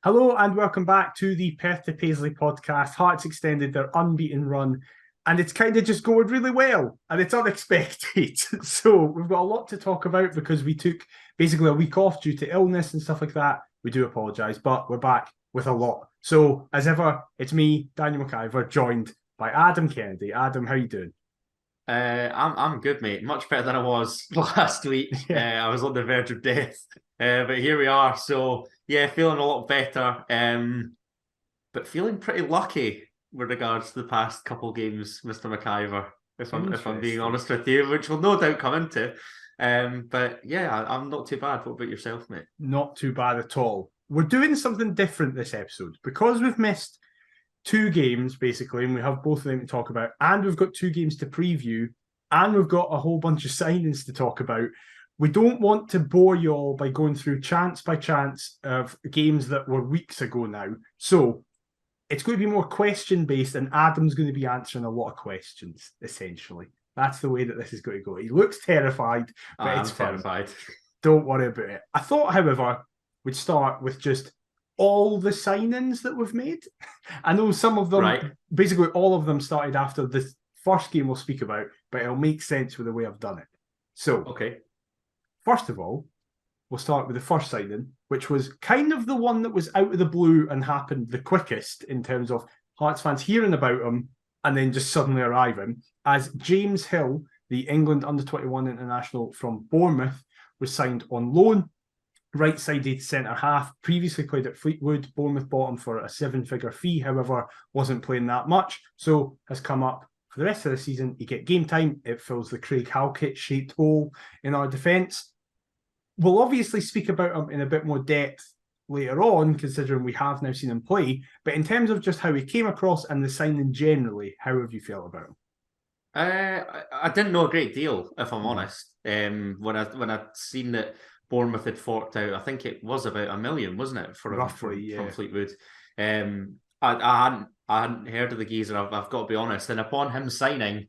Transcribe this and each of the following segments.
Hello and welcome back to the Perth to Paisley podcast. Hearts extended their unbeaten run and it's kind of just going really well and it's unexpected. So we've got a lot to talk about because we took basically a week off due to illness and stuff like that. We do apologise, but we're back with a lot. So as ever, it's me, Daniel McIver, joined by Adam Kennedy. Adam, how you doing? I'm good, mate. Much better than I was last week. Yeah. I was on the verge of death, but here we are. So yeah, feeling a lot better. But feeling pretty lucky with regards to the past couple games, Mr. McIver. If I'm being honest with you, which will no doubt come into. But yeah, I'm not too bad. What about yourself, mate? Not too bad at all. We're doing something different this episode because we've missed two games basically, and we have both of them to talk about, and we've got two games to preview, and we've got a whole bunch of signings to talk about. We don't want to bore you all by going through chance by chance of games that were weeks ago now. So it's going to be more question based, and Adam's going to be answering a lot of questions, essentially. That's the way that this is going to go. He looks terrified, but I'm it's fun. terrified. Don't worry about it. I thought, however, we'd start with just all the signings that we've made. I know some of them, Right. basically all of them started after the first game we'll speak about, but it'll make sense with the way I've done it. So, Okay. first of all, we'll start with the first signing, which was kind of the one that was out of the blue and happened the quickest in terms of Hearts fans hearing about him and then just suddenly arriving, as James Hill, the England under-21 international from Bournemouth, was signed on loan. Right-sided centre-half, previously played at Fleetwood. Bournemouth bought him for a seven-figure fee, however, wasn't playing that much, so has come up for the rest of the season. You get game time. It fills the Craig Halkett-shaped hole in our defence. We'll obviously speak about him in a bit more depth later on, considering we have now seen him play. But in terms of just how he came across and the signing generally, how have you felt about him? I didn't know a great deal, if I'm honest. When I'd seen that Bournemouth had forked out, I think it was about $1 million, wasn't it, for him Roughly, yeah. from Fleetwood. I hadn't heard of the geezer. I've got to be honest. And upon him signing,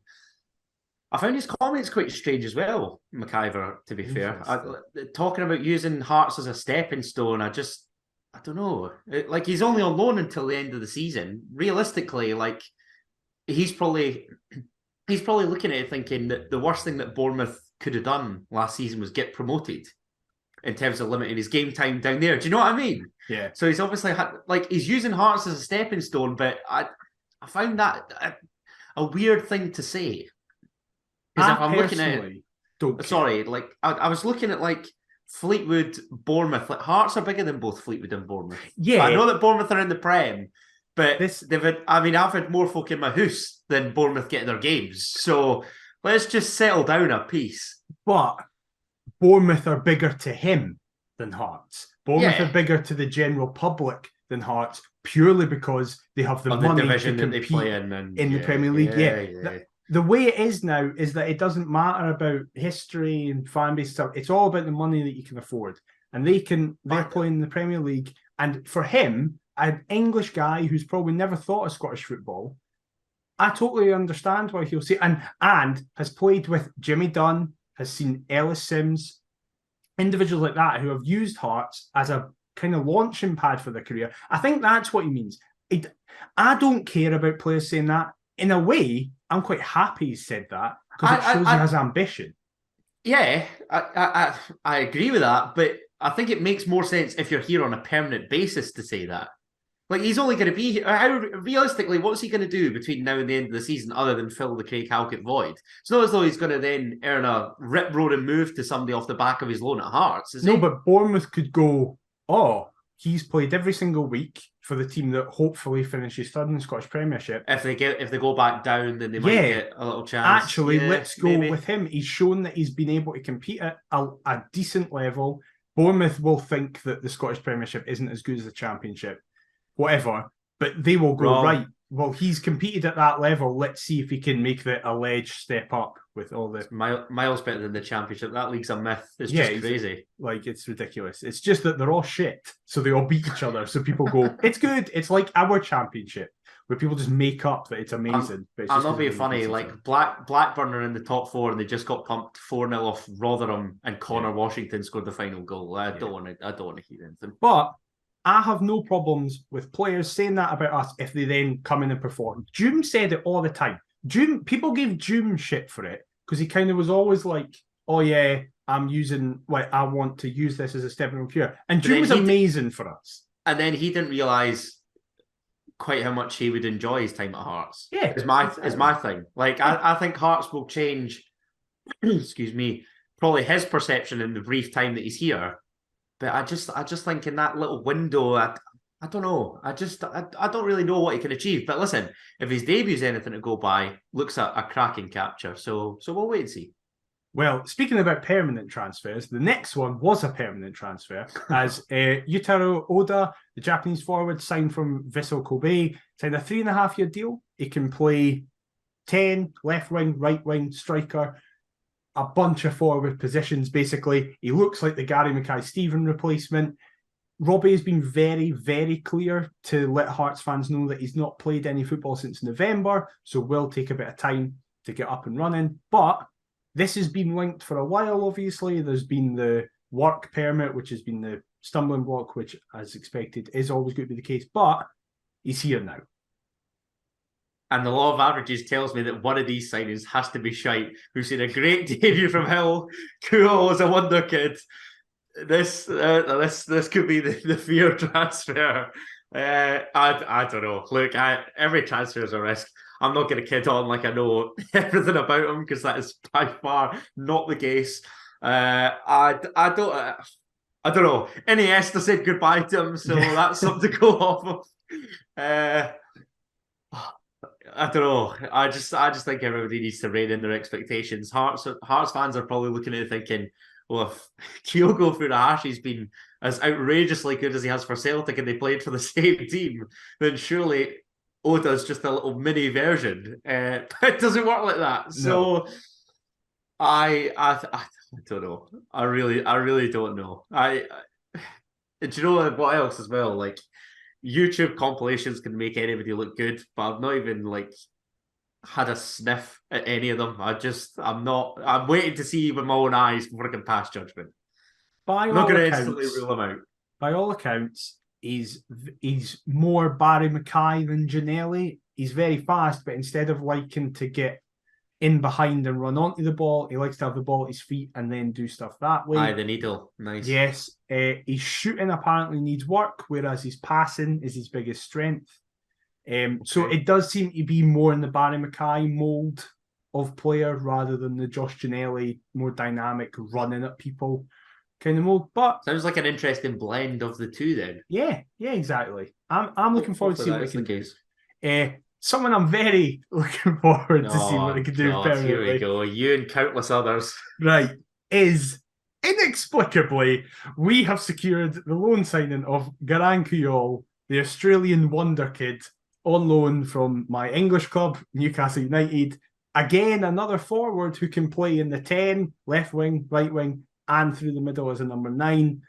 I found his comments quite strange as well, McIver. To be fair, talking about using Hearts as a stepping stone, I don't know. Like he's only on loan until the end of the season. Realistically, like he's probably looking at it thinking that the worst thing that Bournemouth could have done last season was get promoted in terms of limiting his game time down there. Do you know what I mean? Yeah. So he's obviously he's using Hearts as a stepping stone, but I found that a weird thing to say. Because if I'm looking at it, sorry, like I was looking at like Fleetwood, Bournemouth. Like Hearts are bigger than both Fleetwood and Bournemouth. Yeah, I know that Bournemouth are in the Prem, but I've had more folk in my house than Bournemouth getting their games. So let's just settle down a piece. But Bournemouth are bigger to him than Hearts. Bournemouth are bigger to the general public than Hearts purely because they have the money to compete in the Premier League. The way it is now is that it doesn't matter about history and fan base stuff. It's all about the money that you can afford. And they're playing in the Premier League. And for him, an English guy who's probably never thought of Scottish football, I totally understand why he'll say, and has played with Jimmy Dunn, has seen Ellis Sims, individuals like that who have used Hearts as a kind of launching pad for their career. I think that's what he means. I don't care about players saying that. In a way, I'm quite happy he said that because it shows he has ambition. Yeah, I agree with that, but I think it makes more sense if you're here on a permanent basis to say that. Like he's only going to be here. Realistically, what's he going to do between now and the end of the season other than fill the Craig Halkett void? It's not as though he's going to then earn a rip-roaring move to somebody off the back of his loan at Hearts, is he? No, but Bournemouth could go, oh, he's played every single week for the team that hopefully finishes third in the Scottish Premiership. If they go back down, then they might get a little chance. Actually, let's go with him. He's shown that he's been able to compete at a decent level. Bournemouth will think that the Scottish Premiership isn't as good as the Championship. Whatever, but they will go, right, well, he's competed at that level. Let's see if he can make the alleged step up with all the... Miles better than the Championship. That league's a myth. It's just crazy. Like, it's ridiculous. It's just that they're all shit, so they all beat each other. So people go, it's good. It's like our Championship, where people just make up that it's amazing. I'm not being funny. Like, Blackburn are in the top four, and they just got pumped 4-0 off Rotherham, and Connor Washington scored the final goal. I don't want to hear anything. But I have no problems with players saying that about us if they then come in and perform. Doom said it all the time. People gave Doom shit for it because he kind of was always like, oh yeah, I want to use this as a stepping stone. And Doom was amazing for us. And then he didn't realise quite how much he would enjoy his time at Hearts. Yeah. Is my thing. Like, I think Hearts will change, excuse me, probably his perception in the brief time that he's here. But I just think in that little window, I don't know. I don't really know what he can achieve. But listen, if his debut's anything to go by, looks at a cracking capture. So we'll wait and see. Well, speaking about permanent transfers, the next one was a permanent transfer as Yutaro Oda, the Japanese forward, signed from Vissel Kobe, signed a 3.5-year deal. He can play 10, left wing, right wing, striker, a bunch of forward positions, basically. He looks like the Gary Mackay-Steven replacement. Robbie has been very, very clear to let Hearts fans know that he's not played any football since November, so will take a bit of time to get up and running. But this has been linked for a while, obviously. There's been the work permit, which has been the stumbling block, which, as expected, is always going to be the case. But he's here now. And the law of averages tells me that one of these signings has to be shite. We've seen a great debut from Hill. Kuo was a wonder kid. This could be the fear transfer. I don't know. Look, every transfer is a risk. I'm not going to kid on like I know everything about him because that is by far not the case. I don't know. Iniesta said goodbye to him, so that's something to go off of. I don't know. I just think everybody needs to rein in their expectations. Hearts fans are probably looking at it thinking, well, if Kyogo Furahashi's been as outrageously good as he has for Celtic and they played for the same team, then surely Oda's just a little mini version. It doesn't work like that. No. So I don't know. I really don't know. Do you know what else as well? Like, YouTube compilations can make anybody look good, but I've not even like had a sniff at any of them. I'm waiting to see with my own eyes before I can pass judgment. I'm not going to instantly rule him out. By all accounts, he's more Barry Mackay than Ginnelly. He's very fast, but instead of liking to get in behind and run onto the ball, he likes to have the ball at his feet and then do stuff that way. Aye, the needle. Nice. Yes. His shooting apparently needs work, whereas his passing is his biggest strength. So it does seem to be more in the Barry Mackay mould of player rather than the Josh Ginnelly, more dynamic, running at people kind of mould. But sounds like an interesting blend of the two then. Yeah, exactly. I'm looking forward to see what he can do. Someone I'm very looking forward to see what he can do. Here we go. You and countless others. Right. Is inexplicably, we have secured the loan signing of Garang, the Australian wonder kid, on loan from my English club, Newcastle United. Again, another forward who can play in the 10, left wing, right wing, and through the middle as a number 9.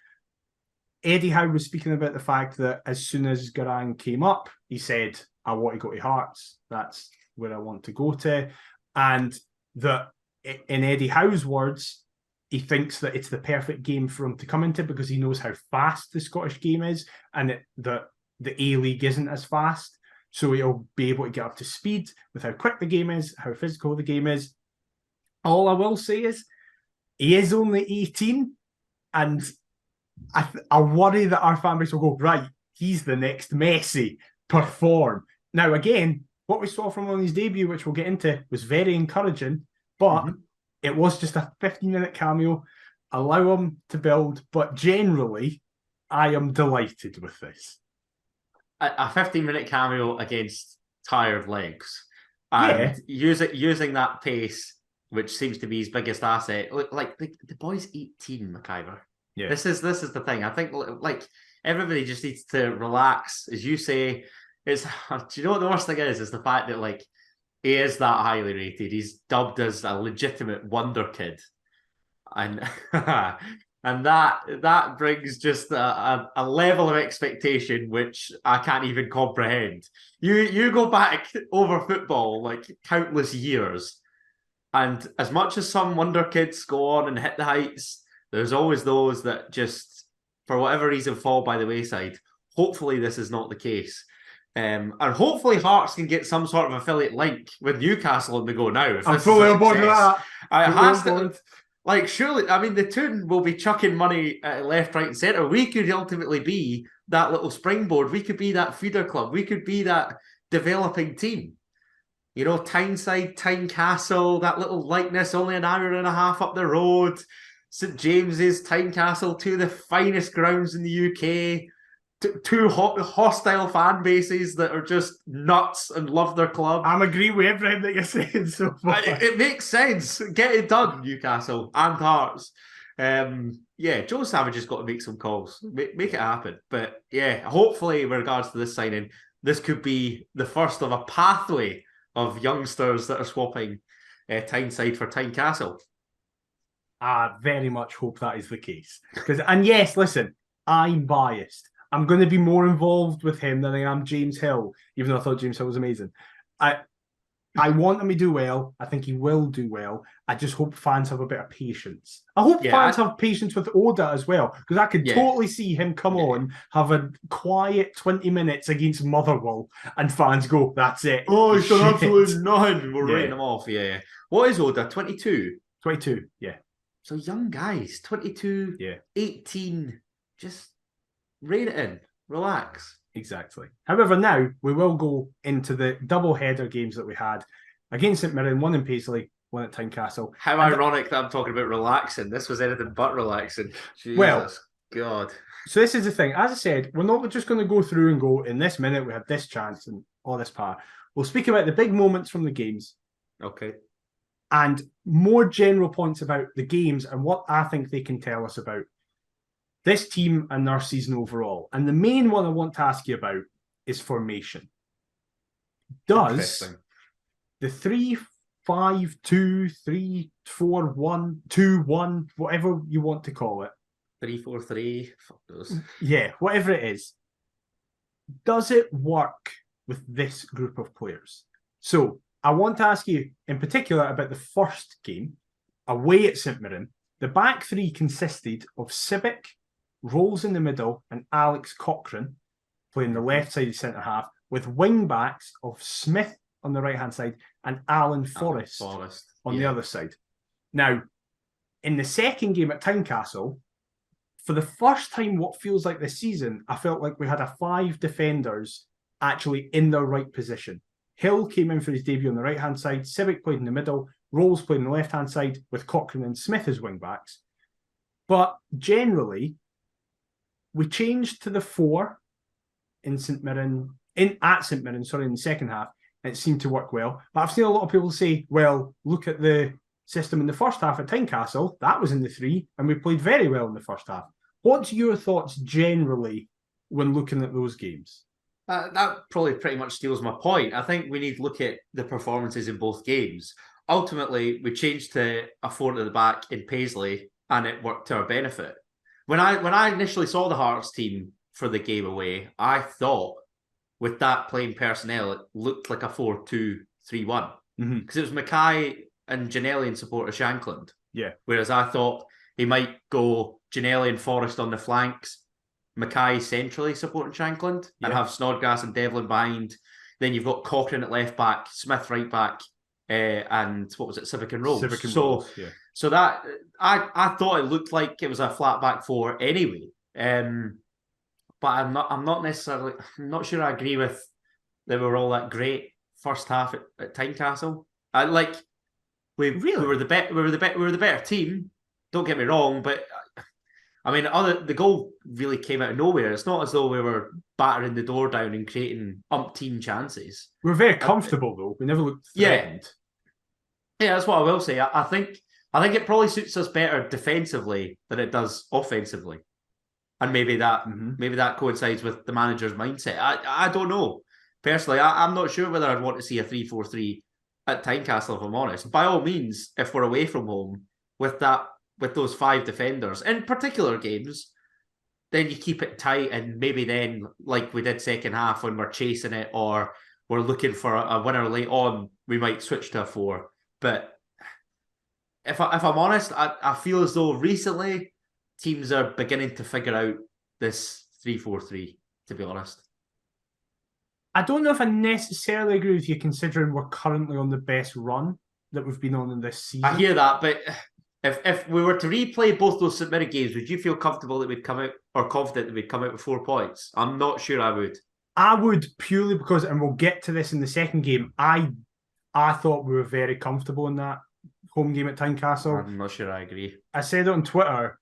Eddie Howe was speaking about the fact that as soon as Garang came up, he said, I want to go to Hearts. That's where I want to go to. And that, in Eddie Howe's words, he thinks that it's the perfect game for him to come into because he knows how fast the Scottish game is and that the A-League isn't as fast. So he'll be able to get up to speed with how quick the game is, how physical the game is. All I will say is he is only 18, and I worry that our fan base will go, right, he's the next Messi, perform. Now, again, what we saw from him on his debut, which we'll get into, was very encouraging, but it was just a 15-minute cameo. Allow him to build, but generally, I am delighted with this. A 15-minute cameo against tired legs. And using that pace, which seems to be his biggest asset. Like the boy's 18, McIver. Yeah. This is the thing. I think like everybody just needs to relax, as you say. Do you know what the worst thing is the fact that like he is that highly rated. He's dubbed as a legitimate wonder kid, and and that brings just a level of expectation which I can't even comprehend. You go back over football like countless years, and as much as some wonder kids go on and hit the heights, there's always those that just, for whatever reason, fall by the wayside. hopefully this is not the case. And hopefully Hearts can get some sort of affiliate link with Newcastle on the go now. I'm fully on board with that. It has to, like, surely, I mean, the Toon will be chucking money left, right, and centre. We could ultimately be that little springboard. We could be that feeder club. We could be that developing team. You know, Tyneside, Tynecastle, that little likeness, only an hour and a half up the road. St James's, Tynecastle, two of the finest grounds in the UK. Two hostile fan bases that are just nuts and love their club. I'm agreeing with everything that you're saying so far. It makes sense. Get it done, Newcastle and Hearts. Joe Savage has got to make some calls. Make it happen. But yeah, hopefully, with regards to this signing, this could be the first of a pathway of youngsters that are swapping Tyneside for Tynecastle. I very much hope that is the case. And yes, listen, I'm biased. I'm going to be more involved with him than I am James Hill, even though I thought James Hill was amazing. I want him to do well. I think he will do well. I just hope fans have a bit of patience. I hope fans have patience with Oda as well, because I could totally see him come on, have a quiet 20 minutes against Motherwell, and fans go, that's it. Oh, he's done absolutely nothing. We're writing him off, What is Oda, 22? 22, yeah. So young guys, 22, 18, just rein it in, relax. Exactly. However, now we will go into the double-header games that we had against St Mirren, one in Paisley, one at Tynecastle. How ironic that I'm talking about relaxing. This was anything but relaxing. Jesus God. So this is the thing. As I said, we're not just going to go through and go, in this minute we had this chance and all this part. We'll speak about the big moments from the games. Okay. And more general points about the games and what I think they can tell us about this team and their season overall. And the main one I want to ask you about is formation. Does the 3-5-2, 3-4-1, 2-1, whatever you want to call it, 3-4-3, fuck those. Yeah, whatever it is, does it work with this group of players? So I want to ask you in particular about the first game away at St Mirren. The back three consisted of Sibic, Rolls in the middle, and Alex Cochrane playing the left side centre half, with wing backs of Smith on the right hand side and Alan Forrest on the other side. Now, in the second game at Tynecastle, for the first time, what feels like this season, I felt like we had a 5 defenders actually in their right position. Hill came in for his debut on the right hand side, Sibic played in the middle, Rolls played on the left hand side with Cochrane and Smith as wing backs. But generally, we changed to the 4 in St Mirren, in the second half, and it seemed to work well. But I've seen a lot of people say, well, look at the system in the first half at Tynecastle, that was in the 3, and we played very well in the first half. What's your thoughts generally when looking at those games? That probably pretty much steals my point. I think we need to look at the performances in both games. Ultimately, we changed to a 4 at the back in Paisley, and it worked to our benefit. When I initially saw the Hearts team for the game away, I thought with that playing personnel, it looked like a 4-2-3-1. Because it was Mackay and Ginnelly in support of Shankland. Yeah. Whereas I thought he might go Ginnelly and Forrest on the flanks, Mackay centrally supporting Shankland, and have Snodgrass and Devlin behind. Then you've got Cochrane at left back, Smith right back, and what was it, Civic and Rolls. So that I thought it looked like it was a flat back 4 anyway. But I'm not sure I agree with they were all that great first half at Tynecastle. We were the better team. Don't get me wrong, but I mean, the goal really came out of nowhere. It's not as though we were battering the door down and creating umpteen chances. We were very comfortable though. We never looked threatened. Yeah, that's what I will say. I think it probably suits us better defensively than it does offensively, and maybe that coincides with the manager's mindset. I don't know. Personally, I'm not sure whether I'd want to see a 3-4-3 at Tynecastle, if I'm honest. By all means, if we're away from home with those 5 defenders in particular games, then you keep it tight, and maybe then, like we did second half when we're chasing it or we're looking for a winner late on, we might switch to a 4. But if I'm honest, I feel as though recently teams are beginning to figure out this 3-4-3 to be honest. I don't know if I necessarily agree with you, considering we're currently on the best run that we've been on in this season. I hear that, but if we were to replay both those St Mirren games, would you feel comfortable that we'd come out, or confident that we'd come out with 4 points? I'm not sure I would. I would, purely because, and we'll get to this in the second game, I thought we were very comfortable in that home game at Tynecastle. I'm not sure I agree. I said it on Twitter.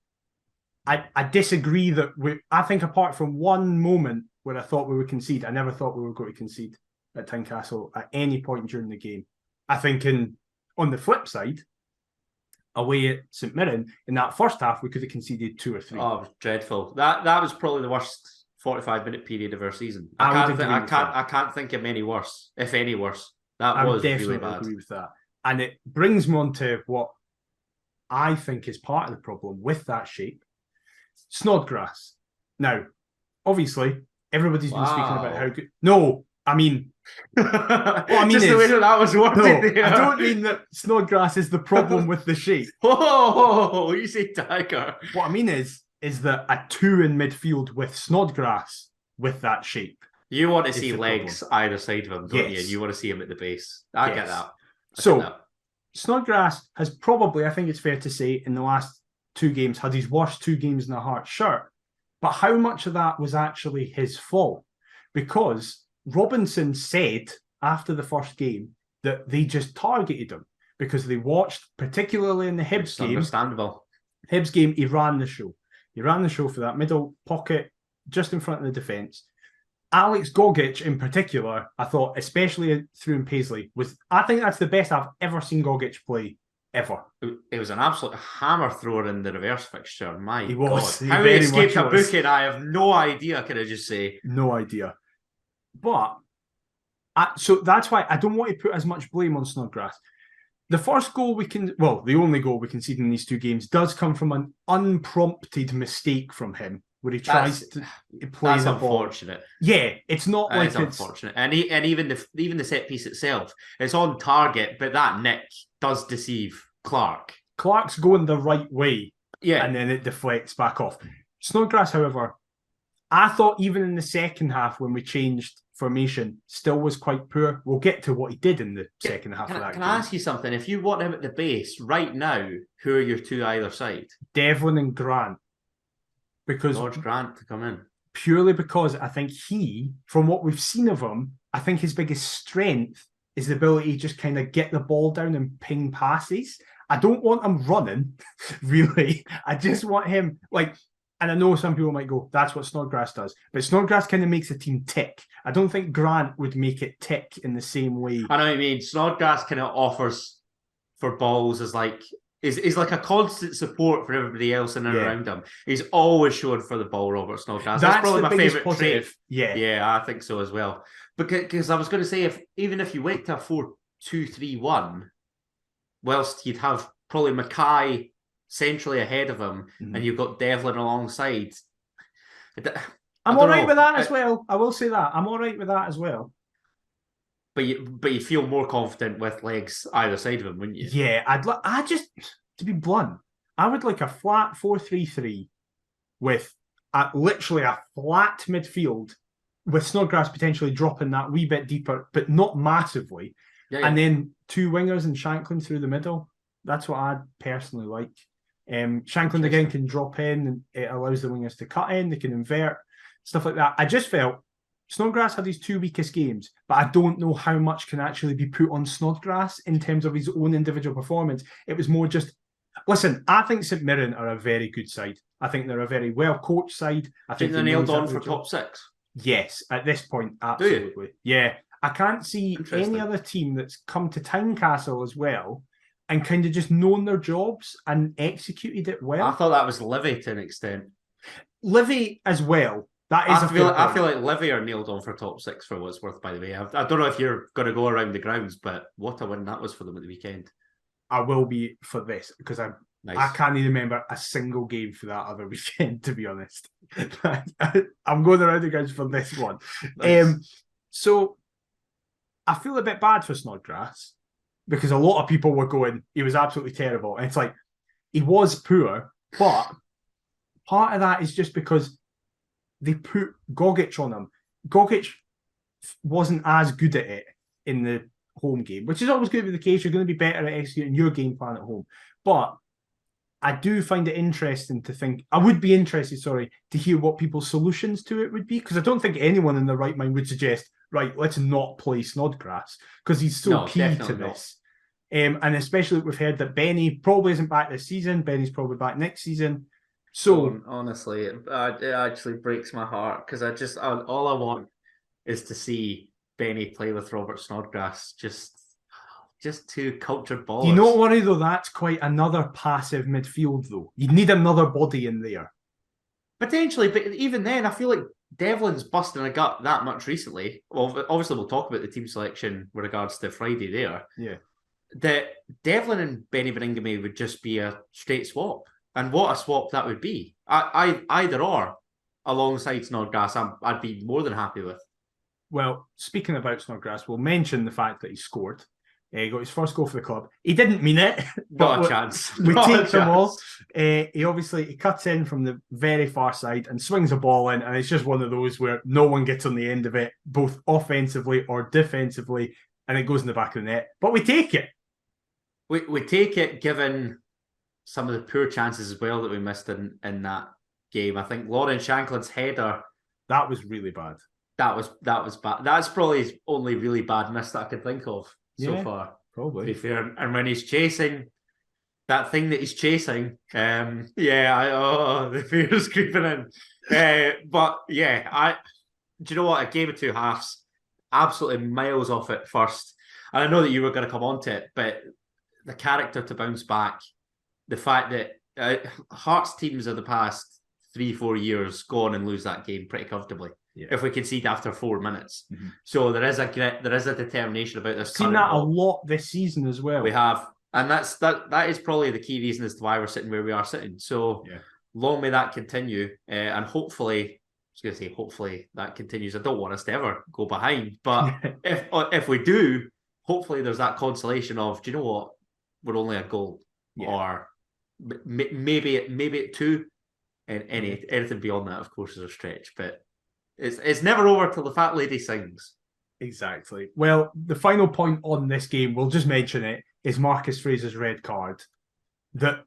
I disagree that I think apart from one moment where I thought we would concede, I never thought we were going to concede at Tynecastle at any point during the game. I think on the flip side, away at St Mirren, in that first half, we could have conceded 2 or 3. Oh, it was dreadful. That was probably the worst 45-minute period of our season. I can't think of any worse, if any worse. That was really bad. I agree with that. And it brings me on to what I think is part of the problem with that shape. Snodgrass. Now, obviously, everybody's been speaking about how good... No, I mean... what I mean just is, the way that was worded. No, I don't mean that Snodgrass is the problem with the shape. Oh, you say Tiger. What I mean is that a 2 in midfield with Snodgrass with that shape. You want to see legs either side of him, don't you? And you want to see him at the base. I get that. Snodgrass has probably, I think it's fair to say, in the last 2 games, had his worst 2 games in a Hearts shirt. But how much of that was actually his fault? Because Robinson said after the first game that they just targeted him because they watched, particularly in the Hibs game. Understandable. Hibs game, he ran the show. He ran the show for that middle pocket just in front of the defence. Alex Gorgie in particular, I thought, especially through in Paisley, I think that's the best I've ever seen Gorgie play, ever. It was an absolute hammer thrower in the reverse fixture. My he was. God. How he escaped a booking, I have no idea, can I just say. No idea. But, so that's why I don't want to put as much blame on Snodgrass. The first goal the only goal we conceded in these 2 games does come from an unprompted mistake from him, where he tries to play the ball. Unfortunate. Yeah, it's not like it's unfortunate. And even the set piece itself, it's on target, but that nick does deceive Clark. Clark's going the right way, yeah, and then it deflects back off. Snodgrass, however, I thought even in the second half when we changed formation, still was quite poor. We'll get to what he did in the second half of that game. Can I ask you something? If you want him at the base right now, who are your 2 either side? Devlin and Grant. Because George Grant to come in. Purely because I think from what we've seen of him, I think his biggest strength is the ability to just kind of get the ball down and ping passes. I don't want him running, really. I just want him, and I know some people might go, that's what Snodgrass does. But Snodgrass kind of makes the team tick. I don't think Grant would make it tick in the same way. I know what you mean. Snodgrass kind of offers for balls as is like a constant support for everybody else in and around him. He's always showing for the ball, Robert Snodgrass. That's probably my favourite trait. Yeah, I think so as well. Because I was going to say, even if you went to a 4-2-3-1, whilst you'd have probably Mackay centrally ahead of him, and you've got Devlin alongside. I'm all right with that as well. I will say that. I'm all right with that as well. But you feel more confident with legs either side of him, wouldn't you? Yeah, to be blunt, I would like a flat 4-3-3 with literally a flat midfield with Snodgrass potentially dropping that wee bit deeper, but not massively. Yeah. And then 2 wingers and Shanklin through the middle. That's what I personally like. Shanklin again can drop in, and it allows the wingers to cut in. They can invert, stuff like that. I just felt Snodgrass had his 2 weakest games, but I don't know how much can actually be put on Snodgrass in terms of his own individual performance. It was more just, listen, I think St Mirren are a very good side. I think they're a very well-coached side. I think they're nailed on for top 6. Yes, at this point, absolutely. Yeah, I can't see any other team that's come to Tynecastle as well and kind of just known their jobs and executed it well. I thought that was Livy to an extent. Livy as well. I feel like Livy are nailed on for top 6 for what it's worth, by the way. I don't know if you're going to go around the grounds, but what a win that was for them at the weekend. I will be for this, because I can't even remember a single game for that other weekend, to be honest. I'm going around the grounds for this one. Nice. So I feel a bit bad for Snodgrass, because a lot of people were going, he was absolutely terrible. And it's like, he was poor, but part of that is just because they put Gorgie on him. Gorgie wasn't as good at it in the home game, which is always going to be the case. You're going to be better at executing your game plan at home. But I do find it interesting to think, I would be interested, to hear what people's solutions to it would be, because I don't think anyone in their right mind would suggest, right, let's not play Snodgrass, because he's so key to this. And especially we've heard that Benny probably isn't back this season. Benny's probably back next season. So honestly, it actually breaks my heart, because all I want is to see Benny play with Robert Snodgrass. Just two cultured ballers. You not worry though, that's quite another passive midfield though. You need another body in there. Potentially, but even then, I feel like Devlin's busting a gut that much recently. Well, obviously we'll talk about the team selection with regards to Friday there. Yeah. That Devlin and Benny Veringame would just be a straight swap. And what a swap that would be. Either or, alongside Snodgrass, I'd be more than happy with. Well, speaking about Snodgrass, we'll mention the fact that he scored. He got his first goal for the club. He didn't mean it. Not a chance. We take them all. He cuts in from the very far side and swings a ball in, and it's just one of those where no one gets on the end of it, both offensively or defensively, and it goes in the back of the net. But we take it. We take it, given some of the poor chances as well that we missed in that game. I think Lauren Shanklin's header, that was really bad. That was bad. That's probably his only really bad miss that I can think of so far. Probably. To be fair. And when he's chasing that thing that he's chasing, the fear is creeping in. But yeah, do you know what? A game of two halves, absolutely miles off it first. And I know that you were going to come on to it, but the character to bounce back, the fact that Hearts teams of the past 3-4 years go on and lose that game pretty comfortably. Yeah. If we concede after 4 minutes. Mm-hmm. So there is a grit, there is a determination about this. We've seen that a lot this season as well. We have. And that is probably the key reason as to why we're sitting where we are sitting. So long may that continue. And hopefully that continues. I don't want us to ever go behind. But if we do, hopefully there's that consolation of, do you know what? We're only a goal. Yeah. Or maybe at 2. And anything beyond that, of course, is a stretch. But it's never over till the fat lady sings. Exactly. Well, the final point on this game, we'll just mention it, is Marcus Fraser's red card. That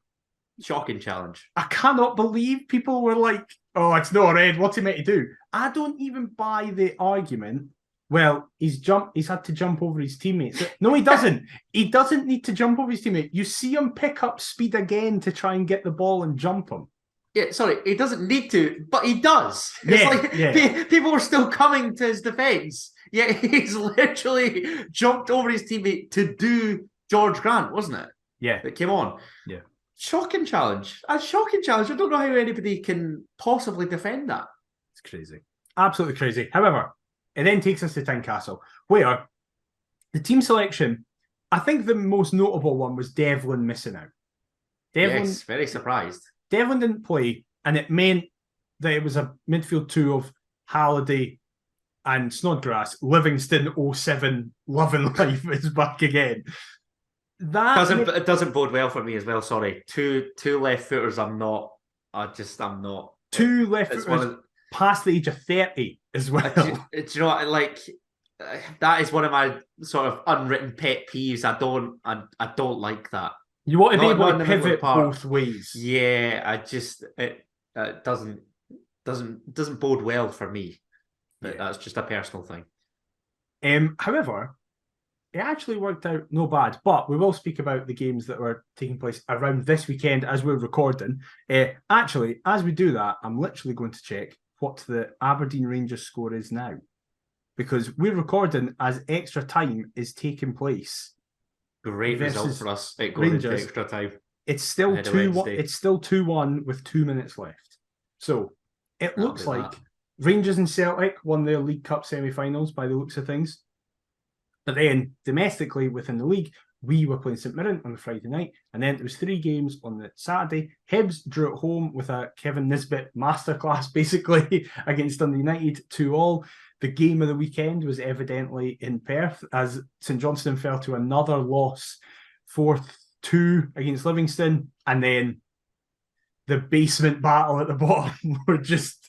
shocking challenge. I cannot believe people were like, oh, it's not red. What's he meant to do? I don't even buy the argument. Well, he's had to jump over his teammates. No, he doesn't. He doesn't need to jump over his teammate. You see him pick up speed again to try and get the ball and jump him. Yeah, sorry, he doesn't need to, but he does. People are still coming to his defence. Yet he's literally jumped over his teammate to do George Grant, wasn't it? Yeah. That came on. Yeah. Shocking challenge. A shocking challenge. I don't know how anybody can possibly defend that. It's crazy. Absolutely crazy. However, it then takes us to Tynecastle, where the team selection, I think the most notable one was Devlin missing out. Yes, very surprised. Devlin didn't play, and it meant that it was a midfield two of Halliday and Snodgrass. Livingston 07 loving life is back again. It doesn't bode well for me as well. Sorry, two left footers. I'm not. Two left footers past the age of 30 as well. Do you know what? Like that is one of my sort of unwritten pet peeves. I don't like that. You want to be able to pivot both ways. Yeah, it doesn't bode well for me. But that's just a personal thing. However, it actually worked out no bad. But we will speak about the games that were taking place around this weekend as we're recording. Actually, as we do that, I'm literally going to check what the Aberdeen Rangers score is now, because we're recording as extra time is taking place. Great result for us. It goes into extra time. It's still 2-1. It's still 2-1 with 2 minutes left. So it looks like Rangers and Celtic won their League Cup semi-finals by the looks of things. But then domestically within the league, we were playing St Mirren on the Friday night, and then there was 3 games on the Saturday. Hibs drew at home with a Kevin Nisbet masterclass, basically, against Dundee United 2-2. The game of the weekend was evidently in Perth, as St Johnstone fell to another loss, 4-2 against Livingston, and then the basement battle at the bottom were just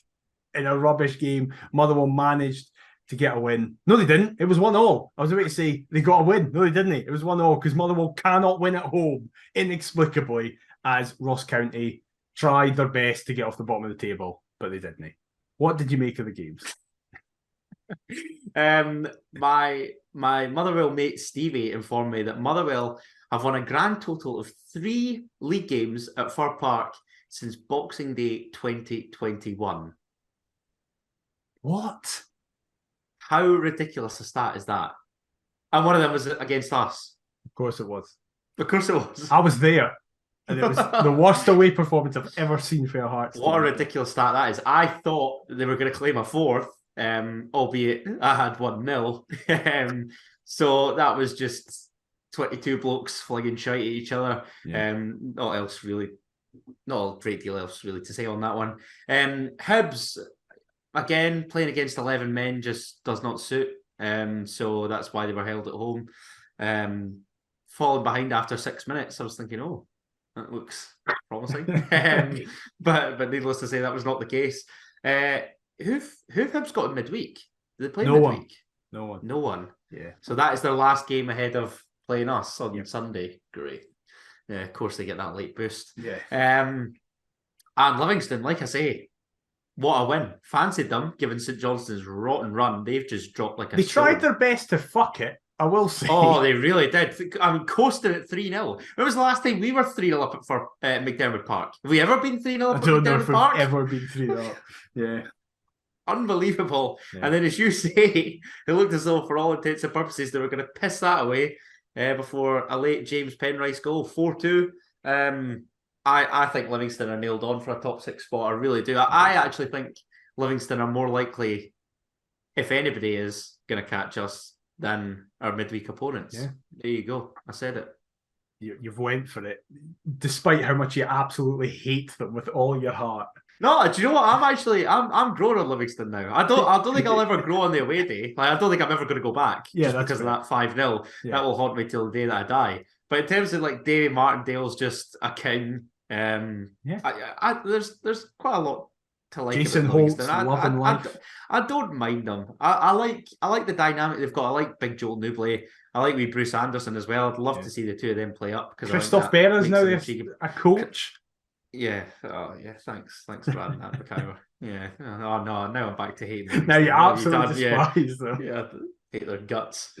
in a rubbish game. Motherwell managed to get a win. No, they didn't. It was 1-1. I was about to say they got a win. No, they didn't. It was 1-0 because Motherwell cannot win at home inexplicably, as Ross County tried their best to get off the bottom of the table, but they didn't. What did you make of the games? My Motherwell mate Stevie informed me that Motherwell have won a grand total of 3 league games at Fir Park since Boxing Day 2021. What? How ridiculous a stat is that? And one of them was against us. Of course it was. Of course it was. I was there. And it was the worst away performance I've ever seen for Hearts. What a ridiculous stat that is. I thought they were going to claim a 4th, albeit I had 1-0. So that was just 22 blokes flinging shite at each other. Yeah. Not a great deal else really to say on that one. Hibs, again, playing against 11 men just does not suit. So that's why they were held at home. Falling behind after 6 minutes, I was thinking, oh, that looks promising. But needless to say, that was not the case. Who've Hibs got in midweek? Did they play midweek? No one. Yeah. So that is their last game ahead of playing us on Sunday. Great. Yeah, of course they get that late boost. Yeah. And Livingston, like I say, what a win. Fancied them, given St Johnstone's rotten run. They've just dropped like a They tried their best to fuck it, I will say. Oh, they really did. I mean, coasting at 3-0. When was the last time we were 3-0 up for McDermott Park? Have we ever been 3-0 up at McDermott Park? Ever been 3-0 up. Yeah. Unbelievable. Yeah. And then, as you say, it looked as though, for all intents and purposes, they were going to piss that away before a late James Penrice goal, 4-2. I think Livingston are nailed on for a top 6 spot. I really do. I actually think Livingston are more likely, if anybody is going to catch us, than our midweek opponents. Yeah. There you go. I said it. You've went for it, despite how much you absolutely hate them with all your heart. No, do you know what? I'm growing on Livingston now. I don't think I'll ever grow on the away day. Like, I don't think I'm ever going to go back. Yeah, just because of that 5-0. Yeah. That will haunt me till the day that I die. But in terms of like Davy Martindale's just a king. There's quite a lot to like. Jason about Holt's Livingston. love and life. I don't mind them. I like the dynamic they've got. I like Big Joel Newbley. I like wee Bruce Anderson as well. I'd love to see the two of them play up. Christoph Berra's now a coach. Yeah. Oh, yeah. Thanks for adding that, McIver. Yeah. Oh, no. Now I'm back to hating them. Now you're absolutely despised them. Yeah. Hate their guts.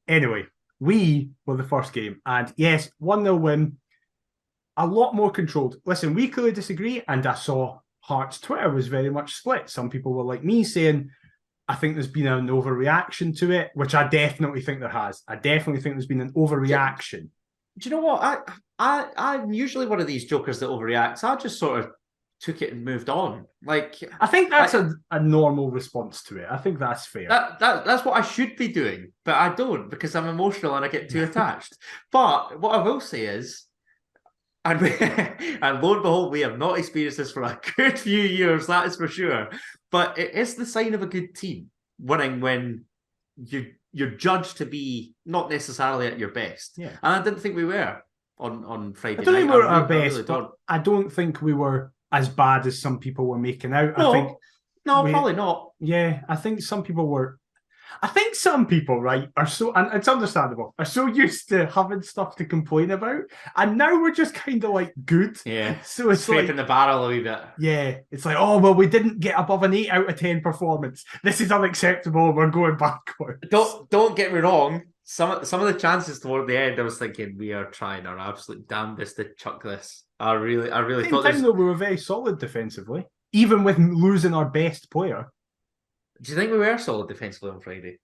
Anyway, we were the first game. And yes, 1-0 win. A lot more controlled. Listen, we clearly disagree. And I saw Hearts Twitter was very much split. Some people were like me saying, I think there's been an overreaction to it, which I definitely think there has. I definitely think there's been an overreaction. Do you know what? I'm usually one of these jokers that overreacts. I just sort of took it and moved on. Like, I think that's a normal response to it. I think that's fair. That's what I should be doing, but I don't because I'm emotional and I get too attached. But what I will say is, and lo and behold, we have not experienced this for a good few years, that is for sure. But it is the sign of a good team winning when you're judged to be not necessarily at your best. Yeah. And I didn't think we were on Friday night. I don't think we were at our best, but I don't think we were as bad as some people were making out. No, probably not. Yeah, I think some people were. I think some people, right, are so, and it's understandable, are so used to having stuff to complain about, and now we're just kind of like good. Yeah. So it's scraping like the barrel a wee bit. Yeah. It's like, oh well, we didn't get above an 8 out of 10 performance. This is unacceptable. We're going backwards. Don't get me wrong. Some of the chances toward the end, I was thinking we are trying our absolute damnedest to chuck this. I really thought. At the same time, though, we were very solid defensively, even with losing our best player. Do you think we were solid defensively on Friday?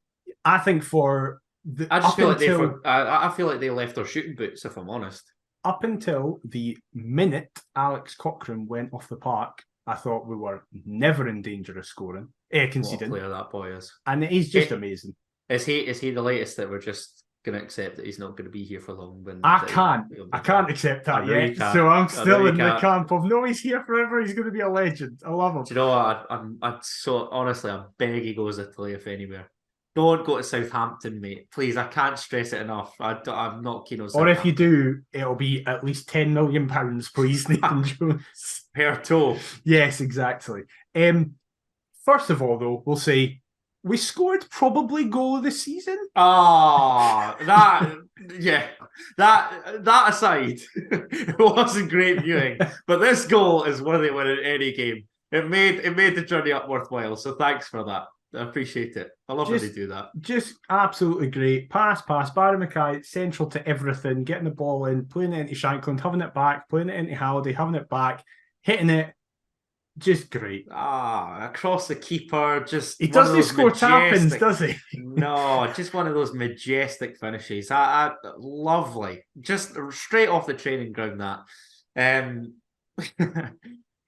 I think for the. I just feel like I feel like they left their shooting boots, if I'm honest. Up until the minute Alex Cochrane went off the park, I thought we were never in danger of scoring. Conceding. What a player that boy is. And he's just amazing. Is he the latest that we're just going to accept that he's not going to be here for long? I can't accept that yet. So I'm still in the camp of, no, he's here forever. He's going to be a legend. I love him. Do you know what? I'm so honestly, I beg he goes to Italy if anywhere. Don't go to Southampton, mate. Please, I can't stress it enough. I'm not keen on Southampton. Or if you do, it'll be at least £10 million, please, Nathan Jones. Per toe. Yes, exactly. First of all, though, we'll say we scored probably goal of the season. That aside, it wasn't great viewing, but this goal is worthy of winning any game. It made the journey up worthwhile. So thanks for that. I appreciate it. I love when they do that. Just absolutely great. Pass. Barry Mackay, central to everything, getting the ball in, playing it into Shankland, having it back, playing it into Halliday, having it back, hitting it. Just great. Across the keeper. Just he doesn't score tap-ins, does he? No, just one of those majestic finishes. Lovely. Just straight off the training ground, that.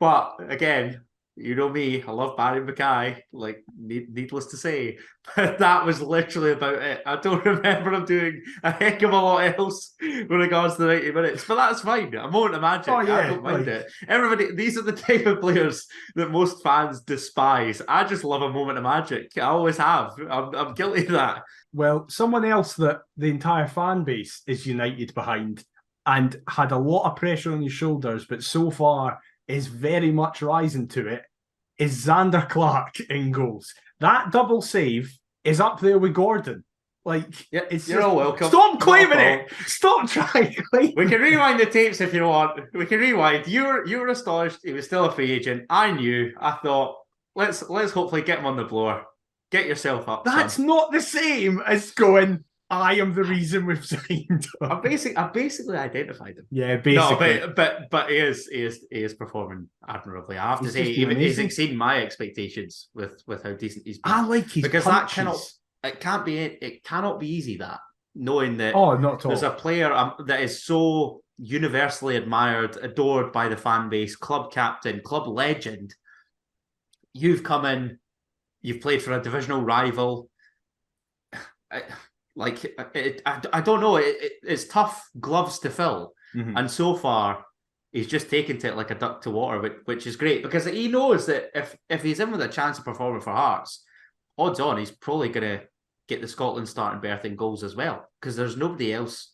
But again, you know me, I love Barry Mackay, like, needless to say. But that was literally about it. I don't remember him doing a heck of a lot else with regards to the 90 minutes. But that's fine. I'm on to Magic. I don't mind it. Everybody, these are the type of players that most fans despise. I just love a moment of magic. I always have. I'm guilty of that. Well, someone else that the entire fan base is united behind and had a lot of pressure on his shoulders, but so far is very much rising to it, is Xander Clark in goals. That double save is up there with Gordon. Like, you're all welcome. Stop claiming it. Stop trying to claim it. We can rewind the tapes if you want. We can rewind. You were astonished. He was still a free agent. I knew. I thought, let's hopefully get him on the floor. Get yourself up. That's not the same as going, I am the reason we've signed him. I basically identified him. Yeah, basically. No, but he is performing admirably. I have to say, he's exceeding my expectations with how decent he's been. I like his because punches. it cannot be easy, that knowing that not at all. There's a player that is so universally admired, adored by the fan base, club captain, club legend. You've come in, you've played for a divisional rival. I don't know. It's tough gloves to fill, and so far he's just taken to it like a duck to water, which is great because he knows that if he's in with a chance of performing for Hearts, odds on he's probably going to get the Scotland starting berth in goals as well, because there's nobody else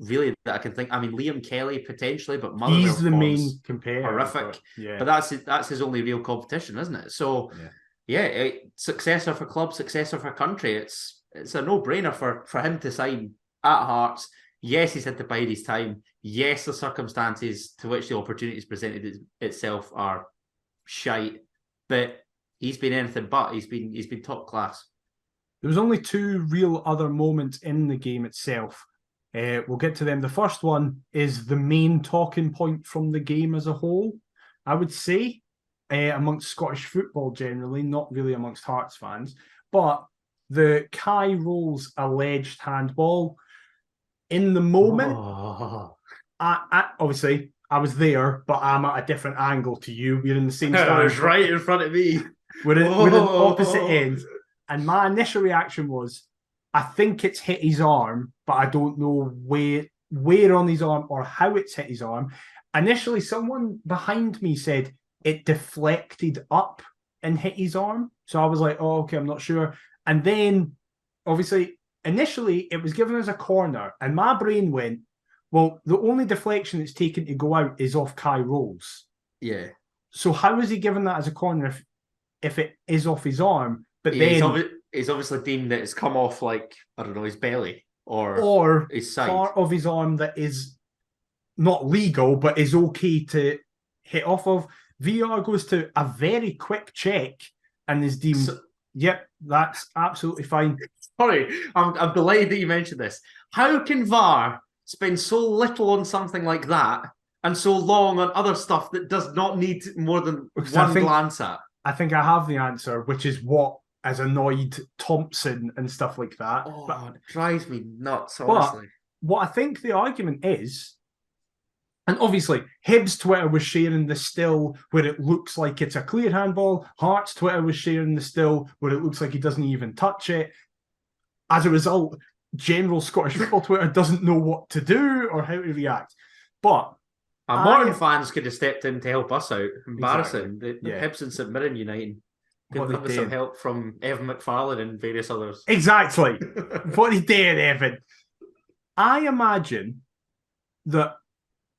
really that I can think. I mean, Liam Kelly potentially, but Motherwell he's the main compare. Horrific, but that's his only real competition, isn't it? So successor for club, successor for country. It's a no-brainer for him to sign at Hearts. Yes, he's had to bide his time. Yes, the circumstances to which the opportunities presented itself are shite, but he's been anything but. He's been top class. There was only two real other moments in the game itself. We'll get to them. The first one is the main talking point from the game as a whole, I would say, amongst Scottish football generally, not really amongst Hearts fans, but the Kai Rolls alleged handball. In the moment, obviously, I was there, but I'm at a different angle to you. We're in the same stand. I was right in front of me. We're in opposite ends. And my initial reaction was, I think it's hit his arm, but I don't know where on his arm or how it's hit his arm. Initially, someone behind me said it deflected up and hit his arm. So I was like, oh, okay, I'm not sure. And then, obviously, initially, it was given as a corner. And my brain went, well, the only deflection it's taken to go out is off Kai Rolls. Yeah. So how is he given that as a corner if it is off his arm? But then he's obviously deemed that it's come off, like, I don't know, his belly or his side. Part of his arm that is not legal, but is okay to hit off of. VR goes to a very quick check and is deemed, yep, that's absolutely fine. Sorry, I'm delighted that you mentioned this. How can VAR spend so little on something like that and so long on other stuff that does not need more than one glance at? I think I have the answer, which is what has annoyed Thompson and stuff like that. Oh, but it drives me nuts, honestly. But what I think the argument is, and obviously Hibs Twitter was sharing the still where it looks like it's a clear handball. Hearts Twitter was sharing the still where it looks like he doesn't even touch it. As a result, general Scottish football Twitter doesn't know what to do or how to react. But Morton fans could have stepped in to help us out. Embarrassing. Exactly. The Hibs and St Mirren United could have some help from Evan McFarlane and various others. Exactly. What are you doing, Evan? I imagine that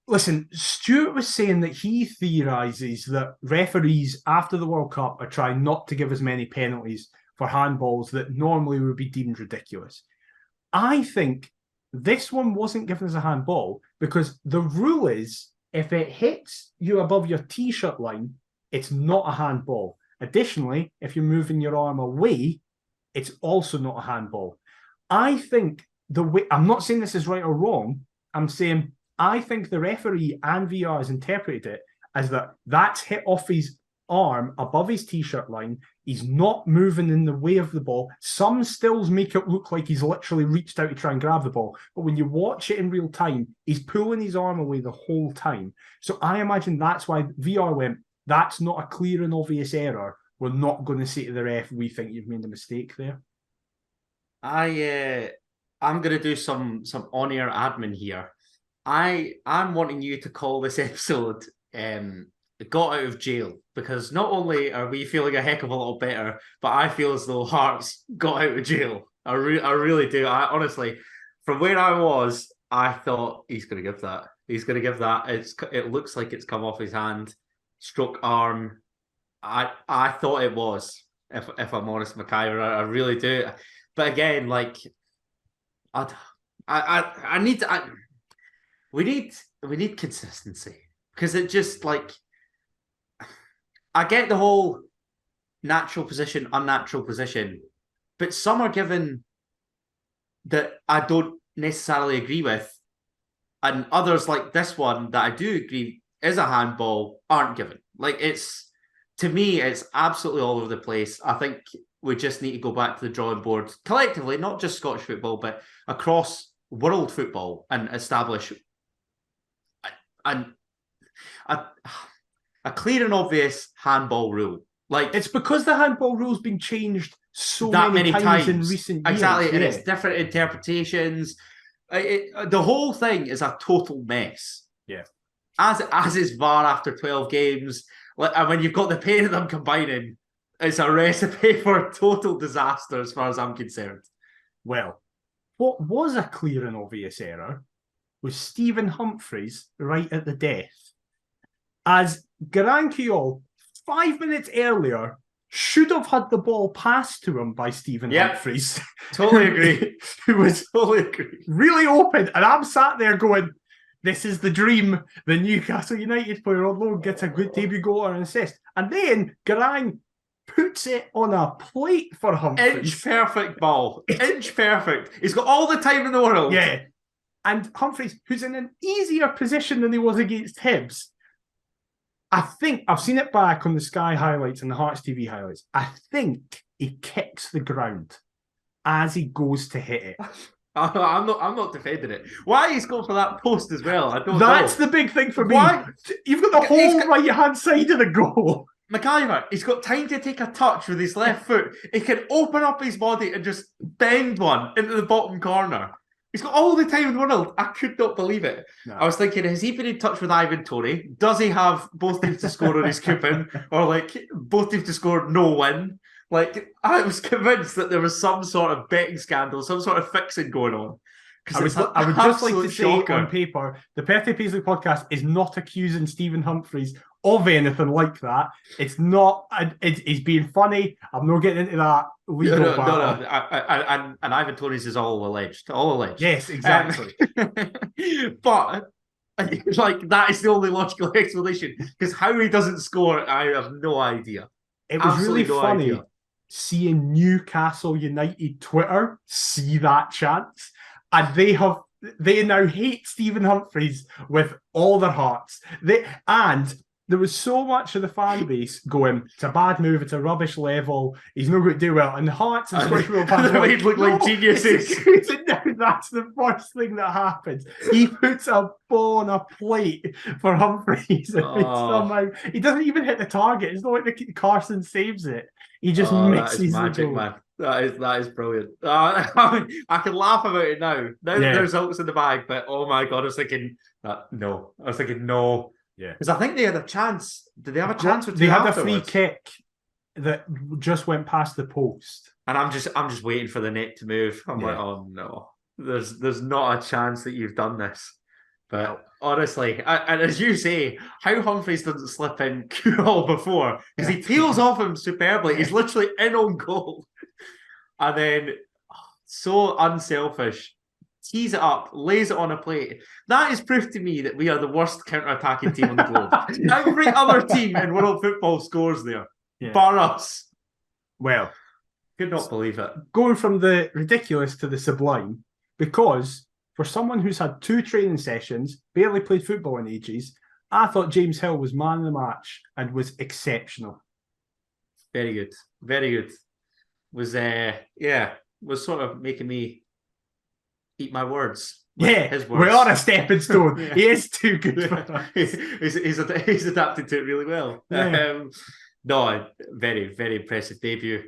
Listen, Stuart was saying that he theorises that referees after the World Cup are trying not to give as many penalties for handballs that normally would be deemed ridiculous. I think this one wasn't given as a handball because the rule is if it hits you above your t-shirt line, it's not a handball. Additionally, if you're moving your arm away, it's also not a handball. I think the way, I'm not saying this is right or wrong, I'm saying I think the referee and VR has interpreted it as that's hit off his arm above his t-shirt line. He's not moving in the way of the ball. Some stills make it look like he's literally reached out to try and grab the ball. But when you watch it in real time, he's pulling his arm away the whole time. So I imagine that's why VR went, that's not a clear and obvious error. We're not going to say to the ref, we think you've made a mistake there. I'm going to do some on-air admin here. I'm wanting you to call this episode Got Out of Jail, because not only are we feeling a heck of a lot better, but I feel as though Hearts got out of jail. I really do. I honestly, from where I was, I thought he's going to give that. He's going to give that. It looks like it's come off his hand, stroke arm. I thought it was. If I'm honest, McIver, I really do. But again, like we need consistency, because it just like, I get the whole natural position, unnatural position, but some are given that I don't necessarily agree with, and others like this one that I do agree is a handball aren't given. Like, to me, it's absolutely all over the place. I think we just need to go back to the drawing board collectively, not just Scottish football, but across world football, and establish a clear and obvious handball rule. Like, it's because the handball rule's been changed so many times in recent years. Exactly, and it's different interpretations. The whole thing is a total mess. Yeah, as is VAR after 12 games. And when you've got the pain of them combining, it's a recipe for total disaster as far as I'm concerned. Well, what was a clear and obvious error was Stephen Humphries right at the death, as Garang 5 minutes earlier should have had the ball passed to him by Stephen Humphries. Totally agree. Who was totally agree. Really open, and I'm sat there going, this is the dream. The Newcastle United player, although gets a good debut goal or an assist. And then Garang puts it on a plate for Humphries. Inch perfect ball. Inch perfect. He's got all the time in the world. Yeah. And Humphries, who's in an easier position than he was against Hibs, I think, I've seen it back on the Sky highlights and the Hearts TV highlights, I think he kicks the ground as he goes to hit it. I'm not defending it. Why he's going for that post as well? I don't know. That's the big thing for me. Why? You've got the whole right-hand side of the goal. McIver, he's got time to take a touch with his left foot. He can open up his body and just bend one into the bottom corner. He's got all the time in the world. I could not believe it. No. I was thinking, has he been in touch with Ivan Toney? Does he have both teams to score on his coupon? Or like both teams to score no win? Like, I was convinced that there was some sort of betting scandal, some sort of fixing going on. I would just like to say on paper, the Perth Paisley podcast is not accusing Stephen Humphries of anything like that. It's not. It's being funny. I'm not getting into that legal battle. No. And Ivan Toney's is all alleged. All alleged. Yes, exactly. But like, that is the only logical explanation. Because how he doesn't score, I have no idea. It was absolutely really funny seeing Newcastle United Twitter see that chance. And they now hate Stephen Humphries with all their hearts. And there was so much of the fan base going, it's a bad move, it's a rubbish level, he's not going to do well. And the Hearts and Scottish Football fans made look like geniuses. Now that's the first thing that happens. He puts a ball on a plate for Humphries. Somehow, he doesn't even hit the target. It's not like Carson saves it. He just mixes magic, the goal. Man. That is brilliant. I can laugh about it now. Now the results in the bag, but oh my god, I was thinking no. I was thinking no. Yeah, because I think they had a chance. Did they have a chance? They had a free kick that just went past the post, and I'm just waiting for the net to move. I'm like, oh no, there's not a chance that you've done this. But honestly, and as you say, how Humphreys doesn't slip in Kuhl before, because he peels off him superbly. He's literally in on goal. And then, so unselfish, tees it up, lays it on a plate. That is proof to me that we are the worst counter-attacking team on the globe. Every other team in world football scores there, bar us. Well, could not believe it. Going from the ridiculous to the sublime, because for someone who's had 2 training sessions, barely played football in ages, I thought James Hill was man of the match and was exceptional. Very good. Very good. Was sort of making me eat my words. His words. We are a stepping stone. He is too good for us. He's adapted to it really well. No, very, very impressive debut.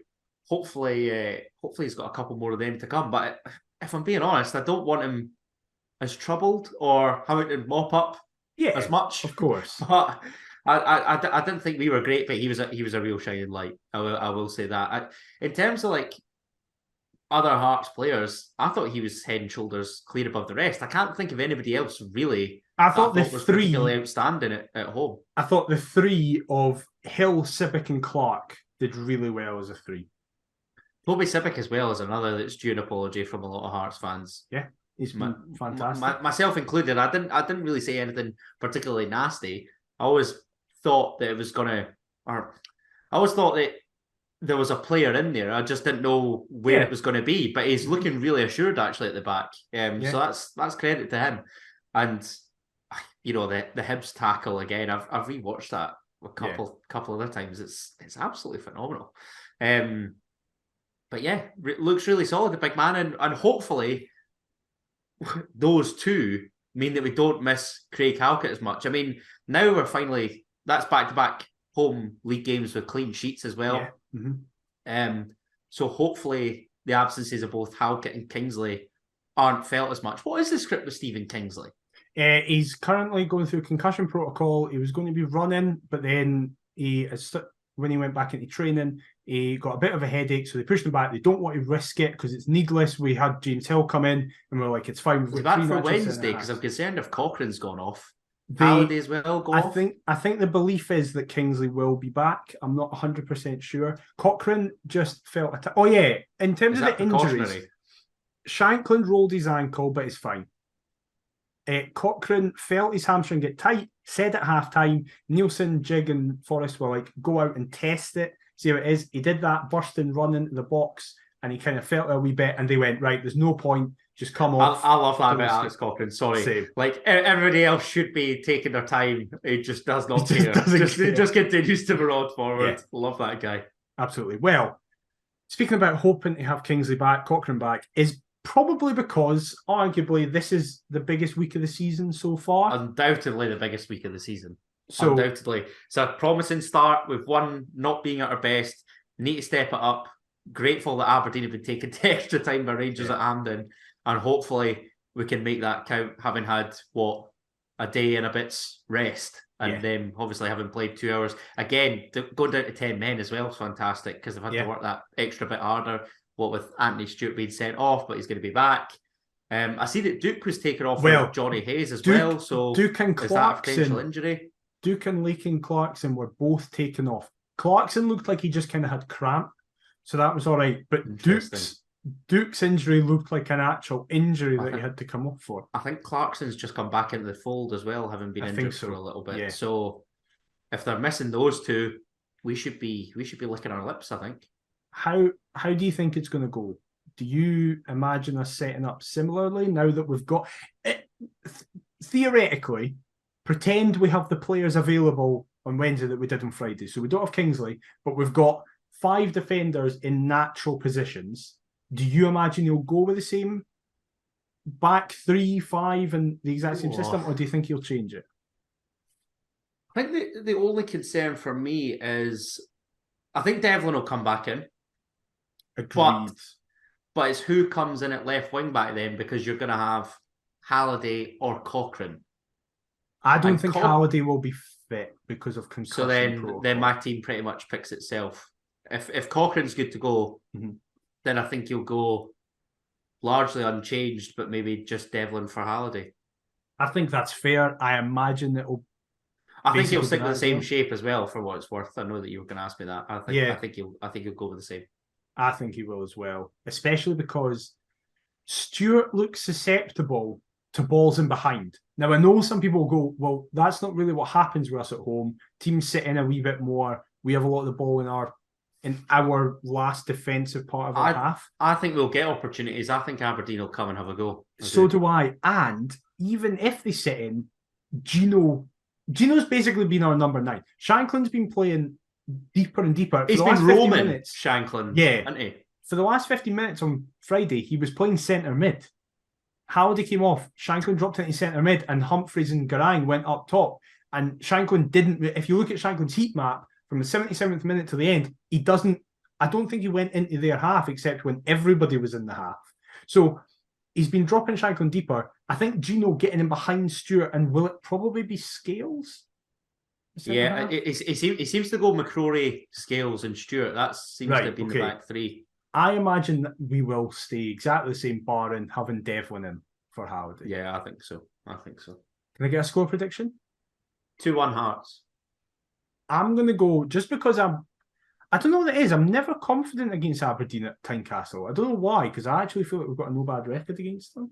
Hopefully he's got a couple more of them to come. But if I'm being honest, I don't want him as troubled or having to mop up as much. Of course. But I didn't think we were great, but he was a real shining light. I will say that. In terms of like other Hearts players, I thought he was head and shoulders clear above the rest. I can't think of anybody else really. I thought the was 3 particularly outstanding at home. I thought the 3 of Hill, Sibbick, and Clark did really well as a 3. Toby Sibbick as well as another that's due an apology from a lot of Hearts fans. Yeah, he's fantastic. Myself included. I didn't really say anything particularly nasty. I always thought that it was gonna, or I always thought that there was a player in there. I just didn't know where it was going to be. But he's looking really assured actually at the back. So that's credit to him. And the Hibs tackle again. I've rewatched that a couple other times. It's absolutely phenomenal. But yeah, looks really solid, the big man, and hopefully those two mean that we don't miss Craig Halkett as much. I mean, now we're finally, that's back-to-back home league games with clean sheets as well. Yeah. Mm-hmm. So hopefully the absences of both Halkett and Kingsley aren't felt as much. What is the script with Stephen Kingsley? He's currently going through concussion protocol. He was going to be running, but then when he went back into training, he got a bit of a headache, so they pushed him back. They don't want to risk it because it's needless. We had James Hill come in, and we're like, it's fine. He's back for Wednesday because I'm concerned if Cochrane's gone off. Halliday as well go off. I think the belief is that Kingsley will be back. I'm not 100% sure. Cochrane just felt in terms of the injuries, Shankland rolled his ankle, but it's fine. Cochrane felt his hamstring get tight, said at half-time, Nielsen, Jig and Forrest were like, go out and test it, see how it is. He did that, burst and run into the box, and he kind of felt a wee bit, and they went, right, there's no point, just come off. I love that about Alex Cochrane, sorry. Same. Like, everybody else should be taking their time. He just does not care. He just continues to maraud forward. Yeah. Love that guy. Absolutely. Well, speaking about hoping to have Kingsley back, Cochrane back, is probably because, arguably, this is the biggest week of the season so far. Undoubtedly the biggest week of the season. Undoubtedly. It's a promising start with one not being at our best. Need to step it up. Grateful that Aberdeen have been taken to extra time by Rangers at Hampden. And hopefully we can make that count, having had, a day and a bit's rest. And then obviously having played 2 hours. Again, going down to 10 men as well is fantastic because they've had to work that extra bit harder. What with Anthony Stewart being sent off, but he's going to be back. I see that Duke was taken off with Johnny Hayes as well. So Duke and is that a potential injury? Duke and Lakin Clarkson were both taken off. Clarkson looked like he just kind of had cramp, so that was all right. But Duke's injury looked like an actual injury that he had to come off for. I think Clarkson's just come back into the fold as well, having been injured for a little bit. Yeah. So if they're missing those two, we should be licking our lips, I think. How do you think it's going to go? Do you imagine us setting up similarly now that we've got it? Theoretically, pretend we have the players available on Wednesday that we did on Friday. So we don't have Kingsley, but we've got 5 defenders in natural positions. Do you imagine you'll go with the same back 3, 5 and the exact same system, or do you think you'll change it? I think the only concern for me is I think Devlin will come back in. Agreed. But it's who comes in at left wing back then, because you're going to have Halliday or Cochrane. I don't think Halliday will be fit because of concussion. So then my team pretty much picks itself. If Cochrane's good to go, then I think you'll go largely unchanged, but maybe just Devlin for Halliday. I think that's fair. I imagine it'll. I think he'll stick with the same shape as well, for what it's worth. I know that you were going to ask me that. I think he'll go with the same. I think he will as well, especially because Stewart looks susceptible to balls in behind. Now, I know some people will go, well, that's not really what happens with us at home. Teams sit in a wee bit more. We have a lot of the ball in our last defensive part of our half. I think we'll get opportunities. I think Aberdeen will come and have a go. So do I. And even if they sit in, Gino's basically been our number 9. Shanklin's been playing deeper and deeper. He's been roaming, Shanklin. Yeah. Hasn't he? For the last 15 minutes on Friday, he was playing centre mid. Halliday came off. Shanklin dropped into centre mid, and Humphreys and Garang went up top. And Shanklin didn't. If you look at Shanklin's heat map from the 77th minute to the end, he doesn't. I don't think he went into their half except when everybody was in the half. So he's been dropping Shanklin deeper. I think Gino getting in behind Stewart, and will it probably be Scales? Yeah, he seems to go McCrory, Scales, and Stewart. That seems to have been the back three. I imagine that we will stay exactly the same, barring having Devlin in for Halliday. Yeah, I think so. Can I get a score prediction? 2-1 Hearts. I'm going to go, just because I don't know what it is. I'm never confident against Aberdeen at Tynecastle. I don't know why, because I actually feel like we've got a no bad record against them.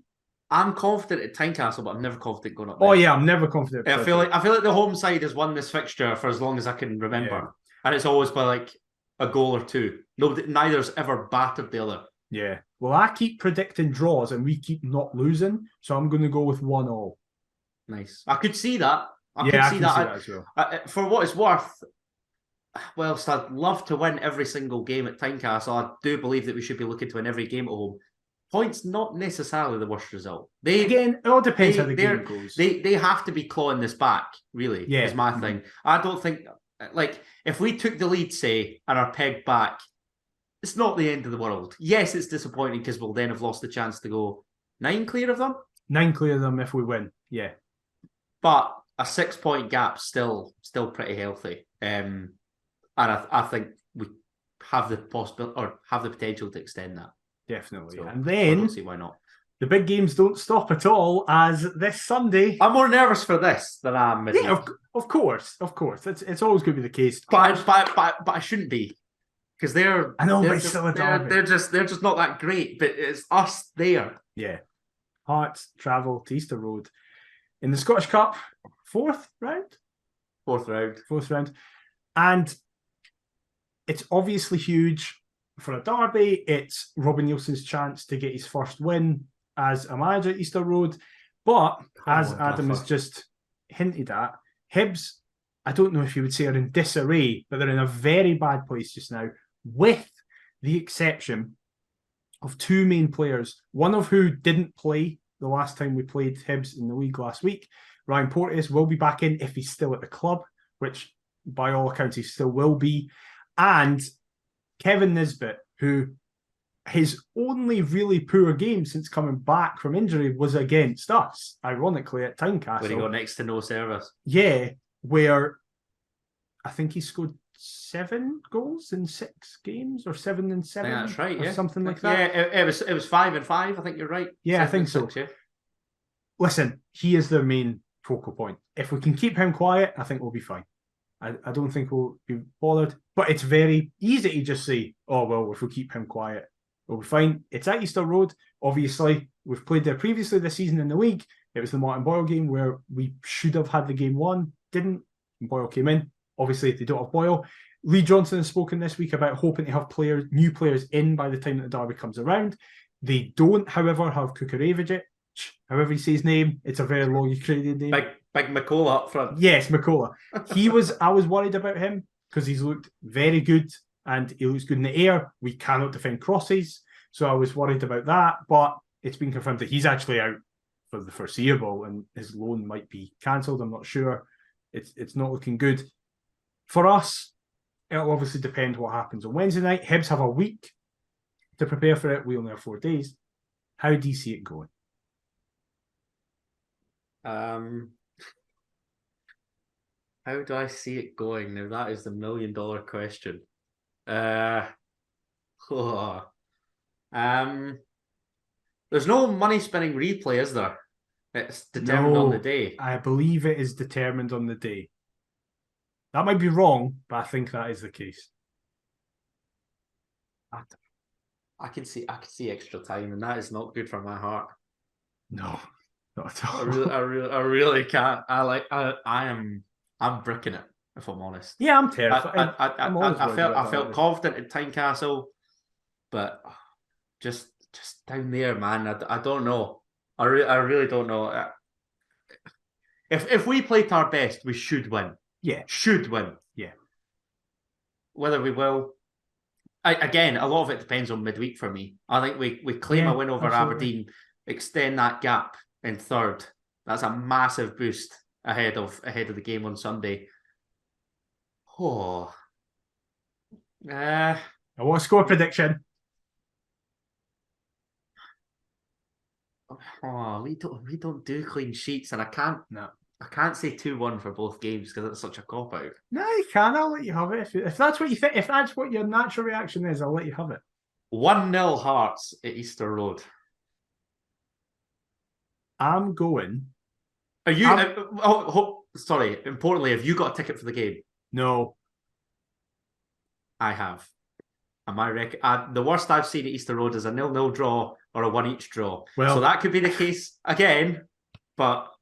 I'm confident at Tynecastle, but I'm never confident going up there. Oh yeah, I'm never confident. I feel like the home side has won this fixture for as long as I can remember, and it's always by like a goal or two. Neither's ever battered the other. Yeah. Well, I keep predicting draws, and we keep not losing, so I'm going to go with 1-1. Nice. I could see that. I can see that as well. For what it's worth, whilst I'd love to win every single game at Tynecastle, I do believe that we should be looking to win every game at home. Points not necessarily the worst result. Again, it all depends how the game goes. They have to be clawing this back, really, is my thing. I don't think, like, if we took the lead, say, and are pegged back, it's not the end of the world. Yes, it's disappointing because we'll then have lost the chance to go 9 clear of them. 9 clear of them if we win, yeah. But a 6-point gap still pretty healthy. And I think we have the possibility or have the potential to extend that. Definitely. So, and then I don't see why not. The big games don't stop at all, as this Sunday. I'm more nervous for this than I am midweek. Yeah, of course. It's always going to be the case. But I shouldn't be, because they're. I know, but it's still a derby. They're just not that great. But it's us there. Yeah. Hearts travel to Easter Road in the Scottish Cup, fourth round, and it's obviously huge. For a derby, it's Robin Nielsen's chance to get his first win as a manager at Easter Road. But as Adam has just hinted at, Hibs, I don't know if you would say, are in disarray, but they're in a very bad place just now, with the exception of 2 main players, one of who didn't play the last time we played Hibs in the league last week. Ryan Porteous will be back in if he's still at the club, which by all accounts he still will be. And Kevin Nisbet, who his only really poor game since coming back from injury was against us, ironically, at Tynecastle. Where he got next to no service. Yeah, where I think he scored 7 goals in 6 games, or 7 and 7. Yeah, that's right, yeah. Something like that. Yeah, it was 5 and 5, I think you're right. Yeah, I think so. 6, yeah. Listen, he is their main focal point. If we can keep him quiet, I think we'll be fine. I don't think we'll be bothered. But it's very easy to just say, oh, well, if we keep him quiet, we'll be fine. It's at Easter Road. Obviously, we've played there previously this season in the league. It was the Martin Boyle game where we should have had the game won. Didn't. Boyle came in. Obviously, they don't have Boyle. Lee Johnson has spoken this week about hoping to have new players in by the time that the derby comes around. They don't, however, have Kukarevic, however you say his name. It's a very long Ukrainian name. Big Mikola up front. Yes, Mikola. I was worried about him because he's looked very good and he looks good in the air. We cannot defend crosses, so I was worried about that. But it's been confirmed that he's actually out for the foreseeable and his loan might be cancelled. I'm not sure. It's not looking good. For us, it'll obviously depend what happens on Wednesday night. Hibs have a week to prepare for it. We only have 4 days. How do you see it going? How do I see it going? Now that is the $1 million question. There's no money spinning replay, is there? It's determined on the day. I believe it is determined on the day. That might be wrong, but I think that is the case. I can see extra time, and that is not good for my heart. No, not at all. I really can't. I'm bricking it, if I'm honest. Yeah, I'm terrified. I felt confident at Tynecastle, but just down there, man. I don't know. I really don't know. If we played our best, we should win. Yeah, should win. Yeah. Whether we will, again, a lot of it depends on midweek for me. I think we claim a win over Aberdeen, extend that gap in third. That's a massive boost ahead of the game on Sunday. Oh, I want a score prediction. Oh, we don't do clean sheets, and I can't say 2-1 for both games because it's such a cop out. No, you can. I'll let you have it if that's what you think. If that's what your natural reaction is, I'll let you have it. 1-0 Hearts at Easter Road. I'm going. Are you? Sorry. Importantly, have you got a ticket for the game? No, I have. And the worst I've seen at Easter Road is a 0-0 draw or a 1-1 draw. Well, so that could be the case again, but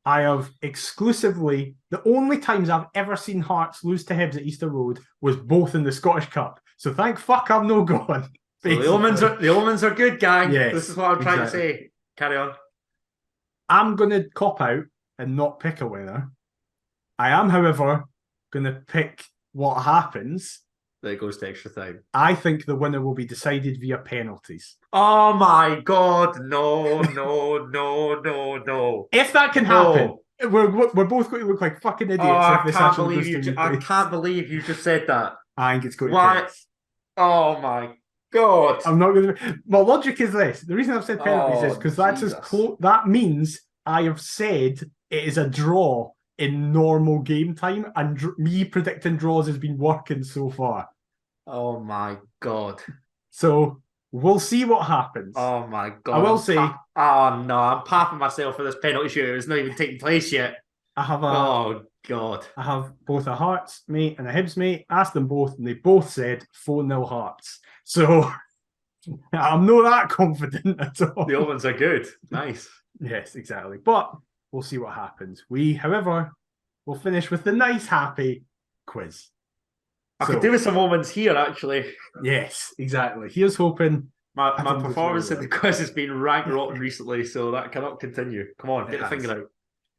I have exclusively the only times I've ever seen Hearts lose to Hibs at Easter Road was both in the Scottish Cup. So thank fuck I'm no going. So the omens are good, gang. Yes, this is what I'm trying to say. Carry on. I'm going to cop out and not pick a winner. I am, however, going to pick what happens. That it goes to extra time. I think the winner will be decided via penalties. Oh my God. No. If that can happen, we're both going to look like fucking idiots. I can't believe you just said that. I think it's going to penalties. Oh my God. I'm not going to. My logic is this. The reason I've said penalties is because that's as close. That means I have said it is a draw in normal game time, and me predicting draws has been working so far. Oh my God. So we'll see what happens. Oh my God. I will say. Oh no, I'm papping myself for this penalty shootout. It's not even taking place yet. Oh God. I have both a Hearts mate and a Hibs mate. Asked them both, and they both said 4-0 Hearts. So I'm not that confident at all. The omens are good. Nice. Yes, exactly. But we'll see what happens. However, will finish with the nice, happy quiz. I could do with some omens here, actually. Yes, exactly. Here's hoping. My performance in the quiz has been rank rotten recently, so that cannot continue. Come on, get the finger out.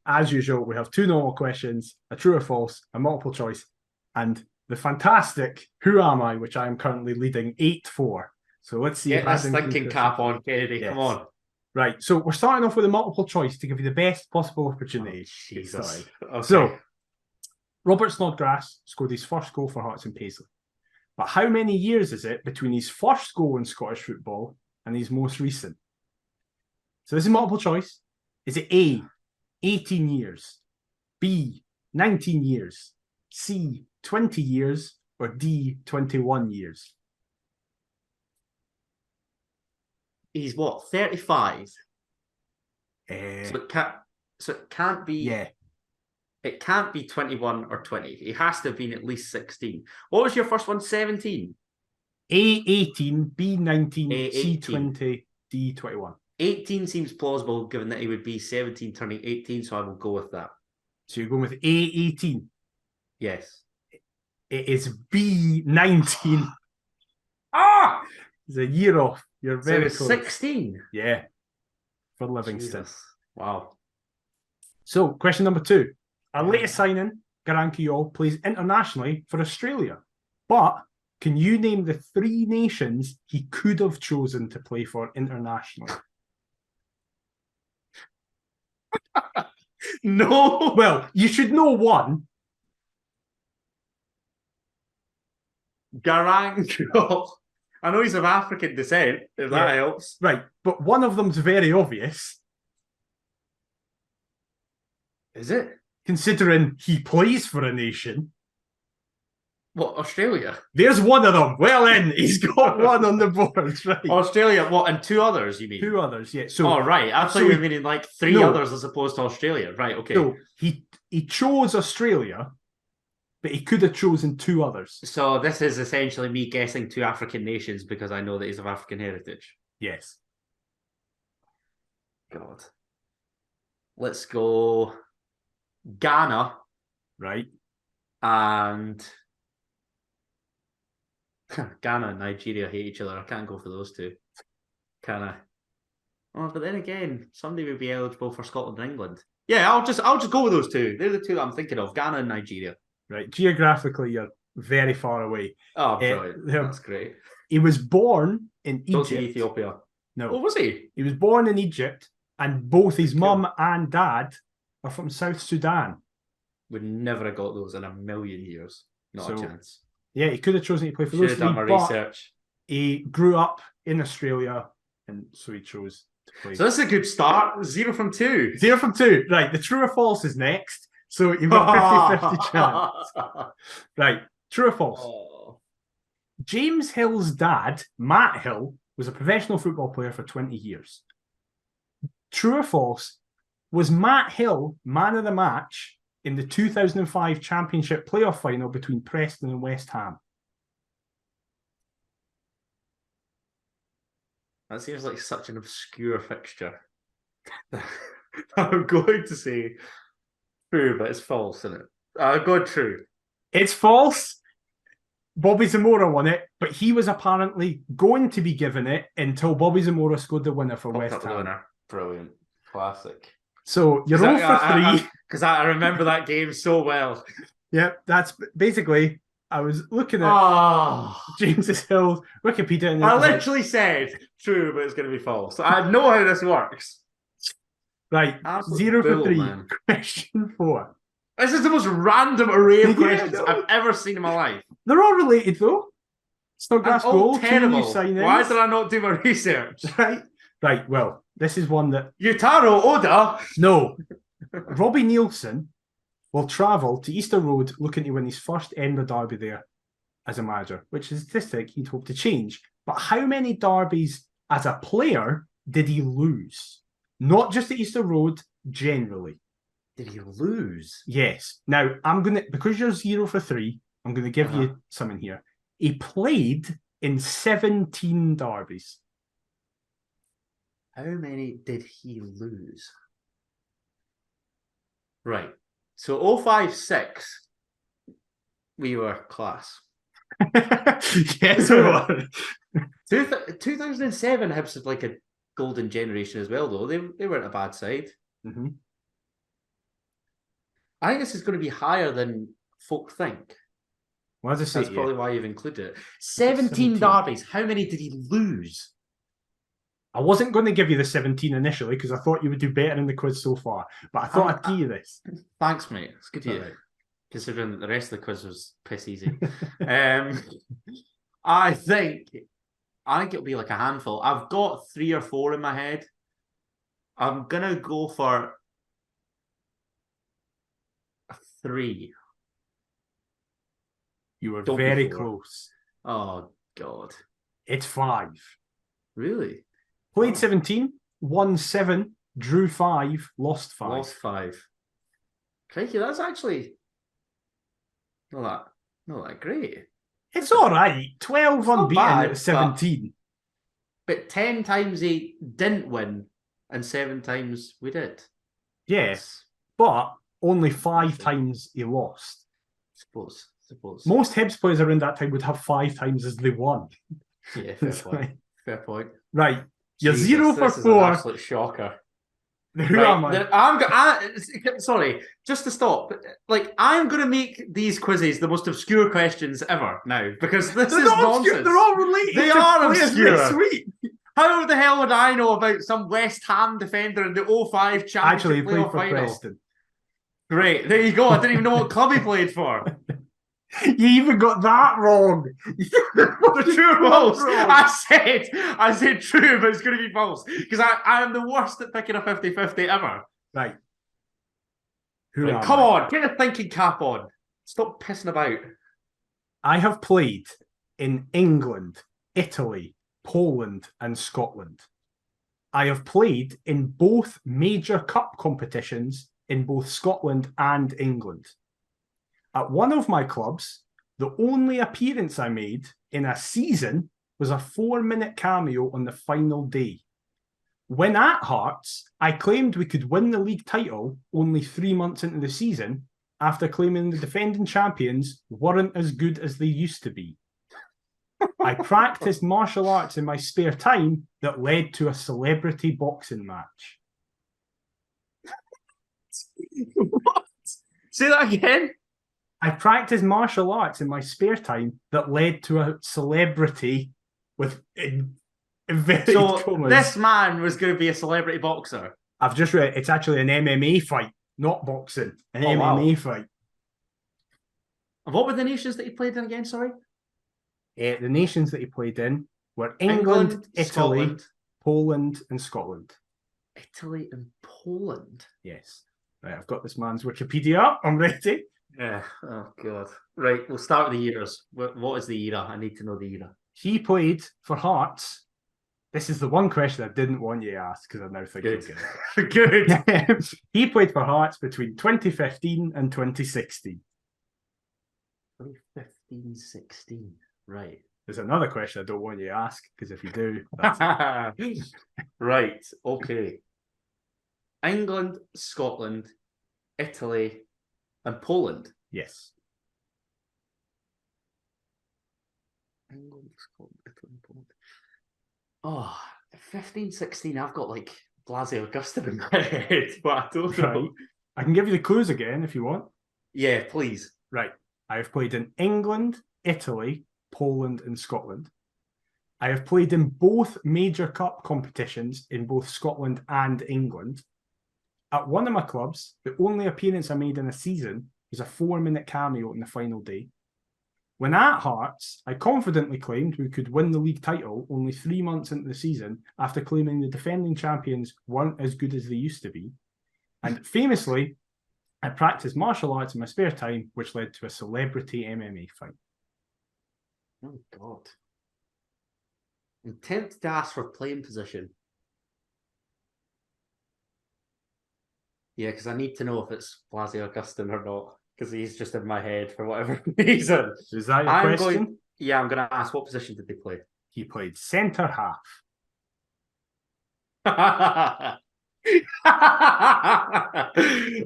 As usual, we have 2 normal questions, a true or false, a multiple choice, and the fantastic Who Am I, which I am currently leading 8-4. So let's see. Get this thinking cap on, Kennedy. Yes. Come on. Right, so we're starting off with a multiple choice to give you the best possible opportunity. Oh, Jesus. Okay. So, Robert Snodgrass scored his first goal for Hearts in Paisley. But how many years is it between his first goal in Scottish football and his most recent? So this is multiple choice. Is it A, 18 years, B, 19 years, C, 20 years, or D, 21 years? He's what, 35? So it can't be. Yeah. It can't be 21 or 20. It has to have been at least 16. What was your first one? 17? A, 18, B, 19, A, C, 20, D, 21. 18 seems plausible given that he would be 17 turning 18, so I will go with that. So you're going with A, 18? Yes. It is B, 19. It's a year off. You're very close. 16? Yeah. For Livingston. Jesus. Wow. So, question number 2. Our latest signing, Garang plays internationally for Australia. But can you name the 3 nations he could have chosen to play for internationally? No. Well, you should know one. Garang. I know he's of African descent, if that helps. Right, but one of them's very obvious. Is it? Considering he plays for a nation. What, Australia? There's one of them. Well in. He's got one on the board, right? Australia, what, and 2 others, you mean? 2 others, yeah. So, right. I thought you were meaning like 3 others as opposed to Australia. Right, okay. So he chose Australia, but he could have chosen 2 others. So this is essentially me guessing 2 African nations because I know that he's of African heritage. Yes. God. Let's go Ghana. Right. And Ghana and Nigeria hate each other. I can't go for those 2. Can I? Oh, but then again, somebody would be eligible for Scotland and England. Yeah, I'll just go with those 2. They're the 2 that I'm thinking of: Ghana and Nigeria. Right. Geographically, you're very far away. Oh, brilliant! That's great. He was born in Egypt. Ethiopia. No. What was he? He was born in Egypt, and both his mum and dad are from South Sudan. Would never have got those in a million years. Not a chance. Yeah, he could have chosen to play for those 3. Should have done my research. He grew up in Australia, and so he chose to play. So this is a good start. 0 from 2. 0 from 2. Right, the true or false is next. So you've got a 50-50 chance. Right, true or false? Oh. James Hill's dad, Matt Hill, was a professional football player for 20 years. True or false? Was Matt Hill man of the match in the 2005 Championship playoff final between Preston and West Ham? That seems like such an obscure fixture. I'm going to say true, but it's false, isn't it? I'll go true. It's false. Bobby Zamora won it, but he was apparently going to be given it until Bobby Zamora scored the winner for West Ham. Winner. Brilliant. Classic. So you're 0 for 3. Because I remember that game so well. Yep, that's basically. I was looking at James Hill's Wikipedia. And I literally said true, but it's going to be false. I know how this works. Right, Absolute 0 for 3. Man. Question 4. This is the most random array of questions I've ever seen in my life. They're all related, though. Snodgrass goal, terrible. 2 new signings. Why did I not do my research? Right, well, this is one that... Yutaro Oda? No. Robbie Nielsen will travel to Easter Road looking to win his first Edinburgh derby there as a manager, which is a statistic he'd hope to change. But how many derbies as a player did he lose? Not just at Easter Road, generally. Did he lose? Yes. Now, I'm going to, because you're 0 for 3, I'm going to give you something here. He played in 17 derbies. How many did he lose? Right. So 056, we were class. Yes, we were. 2007, Hibs had like a golden generation as well, though. They weren't a bad side. Mm-hmm. I think this is going to be higher than folk think. Well, as I say, that's probably why you've included it. 17 derbies. How many did he lose? I wasn't going to give you the 17 initially because I thought you would do better in the quiz so far, but I thought I'd give you this. Thanks, mate. It's good to hear. Right. Considering that the rest of the quiz was piss easy. I think it'll be like a handful. I've got 3 or 4 in my head. I'm gonna go for 3. You were very close. Oh God. It's 5. Really? Played 17, won 7, drew 5, lost 5. Lost 5. Crikey, that's actually not that great. It's all right. 12 unbeaten at 17. But 10 times he didn't win, and 7 times we did. Yes, but only 5 times he lost. Suppose. Most Hibs players around that time would have 5 times as they won. Yeah, fair point. Fair point. Right. You're 0 for 4. This is an absolute shocker. Who am I? Sorry, just to stop. Like, I'm going to make these quizzes the most obscure questions ever now because this is nonsense. Obscure. They're all related. They are obscure. Sweet. How the hell would I know about some West Ham defender in the 05 Championship Actually, he played playoff for final? Preston. Great. There you go. I didn't even know what club he played for. You even got that wrong. The true or false? I said true, but it's going to be false because I am the worst at picking a 50-50 ever. Right. Come on, get a thinking cap on. Stop pissing about. I have played in England, Italy, Poland, and Scotland. I have played in both major cup competitions in both Scotland and England. At one of my clubs, the only appearance I made in a season was a 4-minute cameo on the final day. When at Hearts, I claimed we could win the league title only 3 months into the season after claiming the defending champions weren't as good as they used to be. I practiced martial arts in my spare time that led to a celebrity boxing match. What? Say that again? I practiced martial arts in my spare time that led to a celebrity with inverted commas. This man was going to be a celebrity boxer. I've just read it's actually an MMA fight, not boxing. An MMA fight. And what were the nations that he played in again, sorry? The nations that he played in were England, Italy, Scotland. Poland, and Scotland. Italy and Poland? Yes. Right, I've got this man's Wikipedia up. I'm ready. Yeah. Oh, God. Right, we'll start with the years. What is the era? I need to know the era. He played for Hearts. This is the one question I didn't want you to ask because I now think you'll get it. Good. He played for Hearts between 2015 and 2016. 2015-16. Right. There's another question I don't want you to ask because if you do, that's it. Right. Okay. England, Scotland, Italy, and Poland. Yes. England, Scotland, Italy, and Poland. Oh, 15-16, I've got like Blasey Augustin in my head, but I don't know. Right. I can give you the clues again if you want. Yeah, please. Right. I have played in England, Italy, Poland, and Scotland. I have played in both major cup competitions in both Scotland and England. At one of my clubs, the only appearance I made in a season was a 4-minute cameo on the final day. When at Hearts, I confidently claimed we could win the league title only 3 months into the season after claiming the defending champions weren't as good as they used to be. And famously, I practiced martial arts in my spare time, which led to a celebrity MMA fight. Oh, God. I'm tempted to ask for playing position. Yeah, because I need to know if it's Blasey Augustin or not, because he's just in my head for whatever reason. Is that your question? I'm going to ask, what position did they play? He played centre half.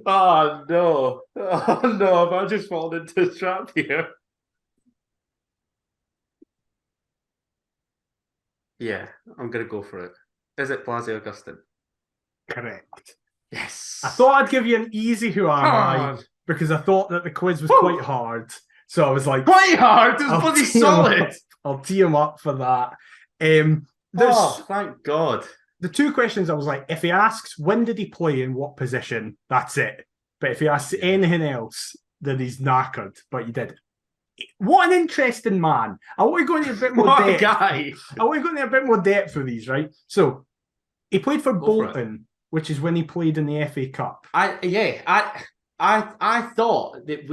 Oh, no. Oh, no. Have I just fallen into a trap here? Yeah, I'm going to go for it. Is it Blasey Augustin? Correct. Yes. I thought I'd give you an easy who am I because I thought that the quiz was quite hard. So I was like, quite hard? It was bloody solid. I'll tee him up for that. Thank God. The two questions I was like, if he asks when did he play in what position, that's it. But if he asks anything else, then he's knackered. But you did. What an interesting man. I want to go into a bit more depth. Guy. I want to go into a bit more depth for these, right? So he played for Bolton, which is when he played in the FA Cup. I thought that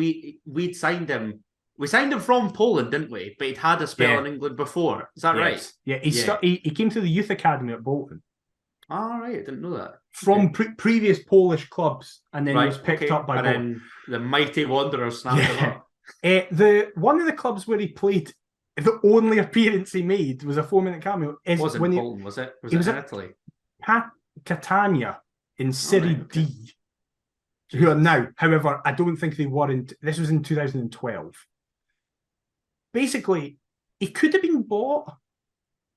we'd signed him. We signed him from Poland, didn't we? But he'd had a spell in England before. Is that right? Yeah, he came to the youth academy at Bolton. All right, I didn't know that. From previous Polish clubs, and then he was picked up by Bolton. Then the mighty Wanderers snapped him up. One of the clubs where he played, the only appearance he made was a 4-minute cameo. Was in Poland, was it? Was it in Italy? Catania in Serie D, who are now, however, I don't think they were in. This was in 2012. Basically, he could have been bought.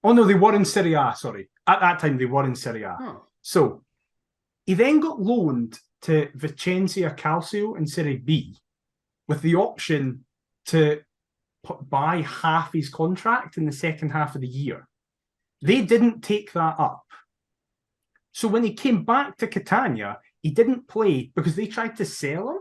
Oh no, they were in Serie A. Sorry, at that time they were in Serie A. Oh. So he then got loaned to Vicenza Calcio in Serie B, with the option to buy half his contract in the second half of the year. They didn't take that up. So when he came back to Catania, he didn't play because they tried to sell him.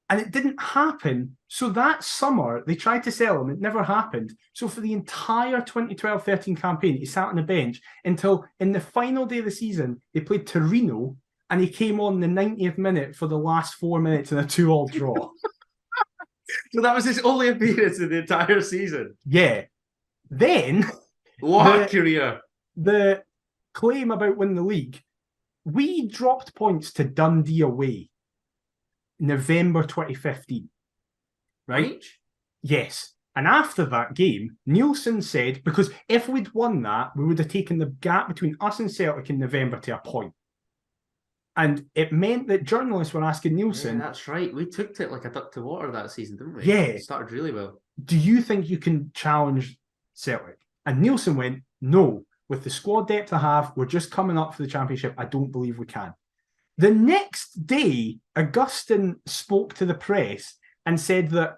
And it didn't happen. So that summer, they tried to sell him. It never happened. So for the entire 2012-13 campaign, he sat on the bench until in the final day of the season, they played Torino, and he came on the 90th minute for the last 4 minutes in a 2-2 draw. So that was his only appearance in the entire season. Yeah. Then what a career. The claim about winning the league. We dropped points to Dundee away November 2015. Right? Yes. And after that game, Nielsen said, because if we'd won that, we would have taken the gap between us and Celtic in November to a point. And it meant that journalists were asking Nielsen... Yeah, that's right. We took it like a duck to water that season, didn't we? Yeah. It started really well. Do you think you can challenge Celtic? And Nielsen went, no. With the squad depth I have, we're just coming up for the championship. I don't believe we can. The next day, Augustin spoke to the press and said that,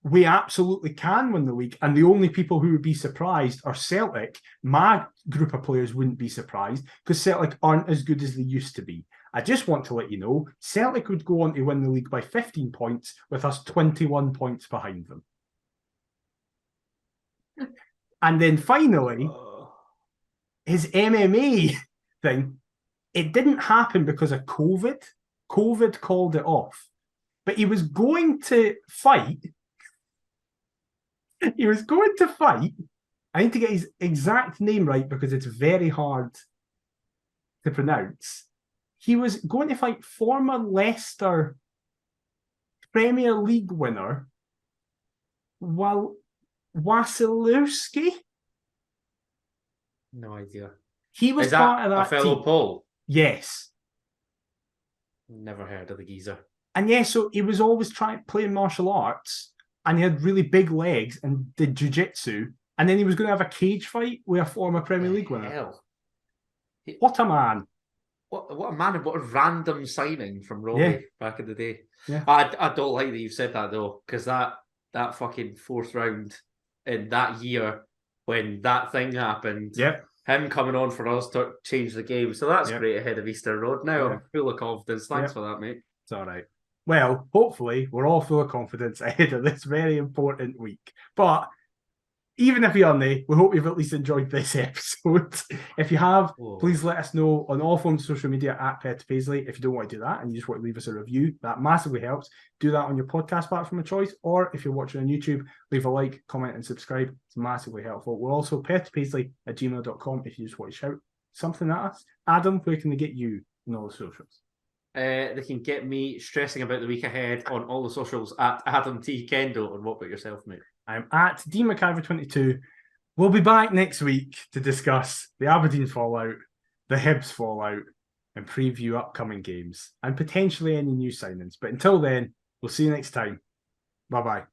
we absolutely can win the league, and the only people who would be surprised are Celtic. My group of players wouldn't be surprised because Celtic aren't as good as they used to be. I just want to let you know, Celtic would go on to win the league by 15 points with us 21 points behind them. And then finally, his MMA thing, it didn't happen because of COVID. COVID called it off. But he was going to fight. I need to get his exact name right because it's very hard to pronounce. He was going to fight former Leicester Premier League winner Wasilewski. No idea. He was part of that a fellow team. Paul? Yes. Never heard of the geezer. And yeah, so he was always playing martial arts, and he had really big legs and did jiu-jitsu, and then he was going to have a cage fight with a former Premier League winner. What a man. What a man, what a random signing from Robbie back in the day. Yeah. I don't like that you've said that though, because that fucking fourth round in that year when that thing happened, him coming on for us to change the game. So that's great ahead of Easter Road. Now I'm full of confidence. Thanks for that, mate. It's all right. Well, hopefully we're all full of confidence ahead of this very important week. But even if you're we hope you've at least enjoyed this episode. If you have, please let us know on all forms of social media at Pet Paisley. If you don't want to do that and you just want to leave us a review, that massively helps. Do that on your podcast platform of choice, or if you're watching on YouTube, leave a like, comment, and subscribe. It's massively helpful. We're also petpaisley@gmail.com if you just want to shout something at us. Adam, where can they get you on all the socials? They can get me stressing about the week ahead on all the socials at Adam T. Kendo. And what about yourself, mate? I'm at DMcIver22. We'll be back next week to discuss the Aberdeen fallout, the Hibs fallout, and preview upcoming games and potentially any new signings. But until then, we'll see you next time. Bye-bye.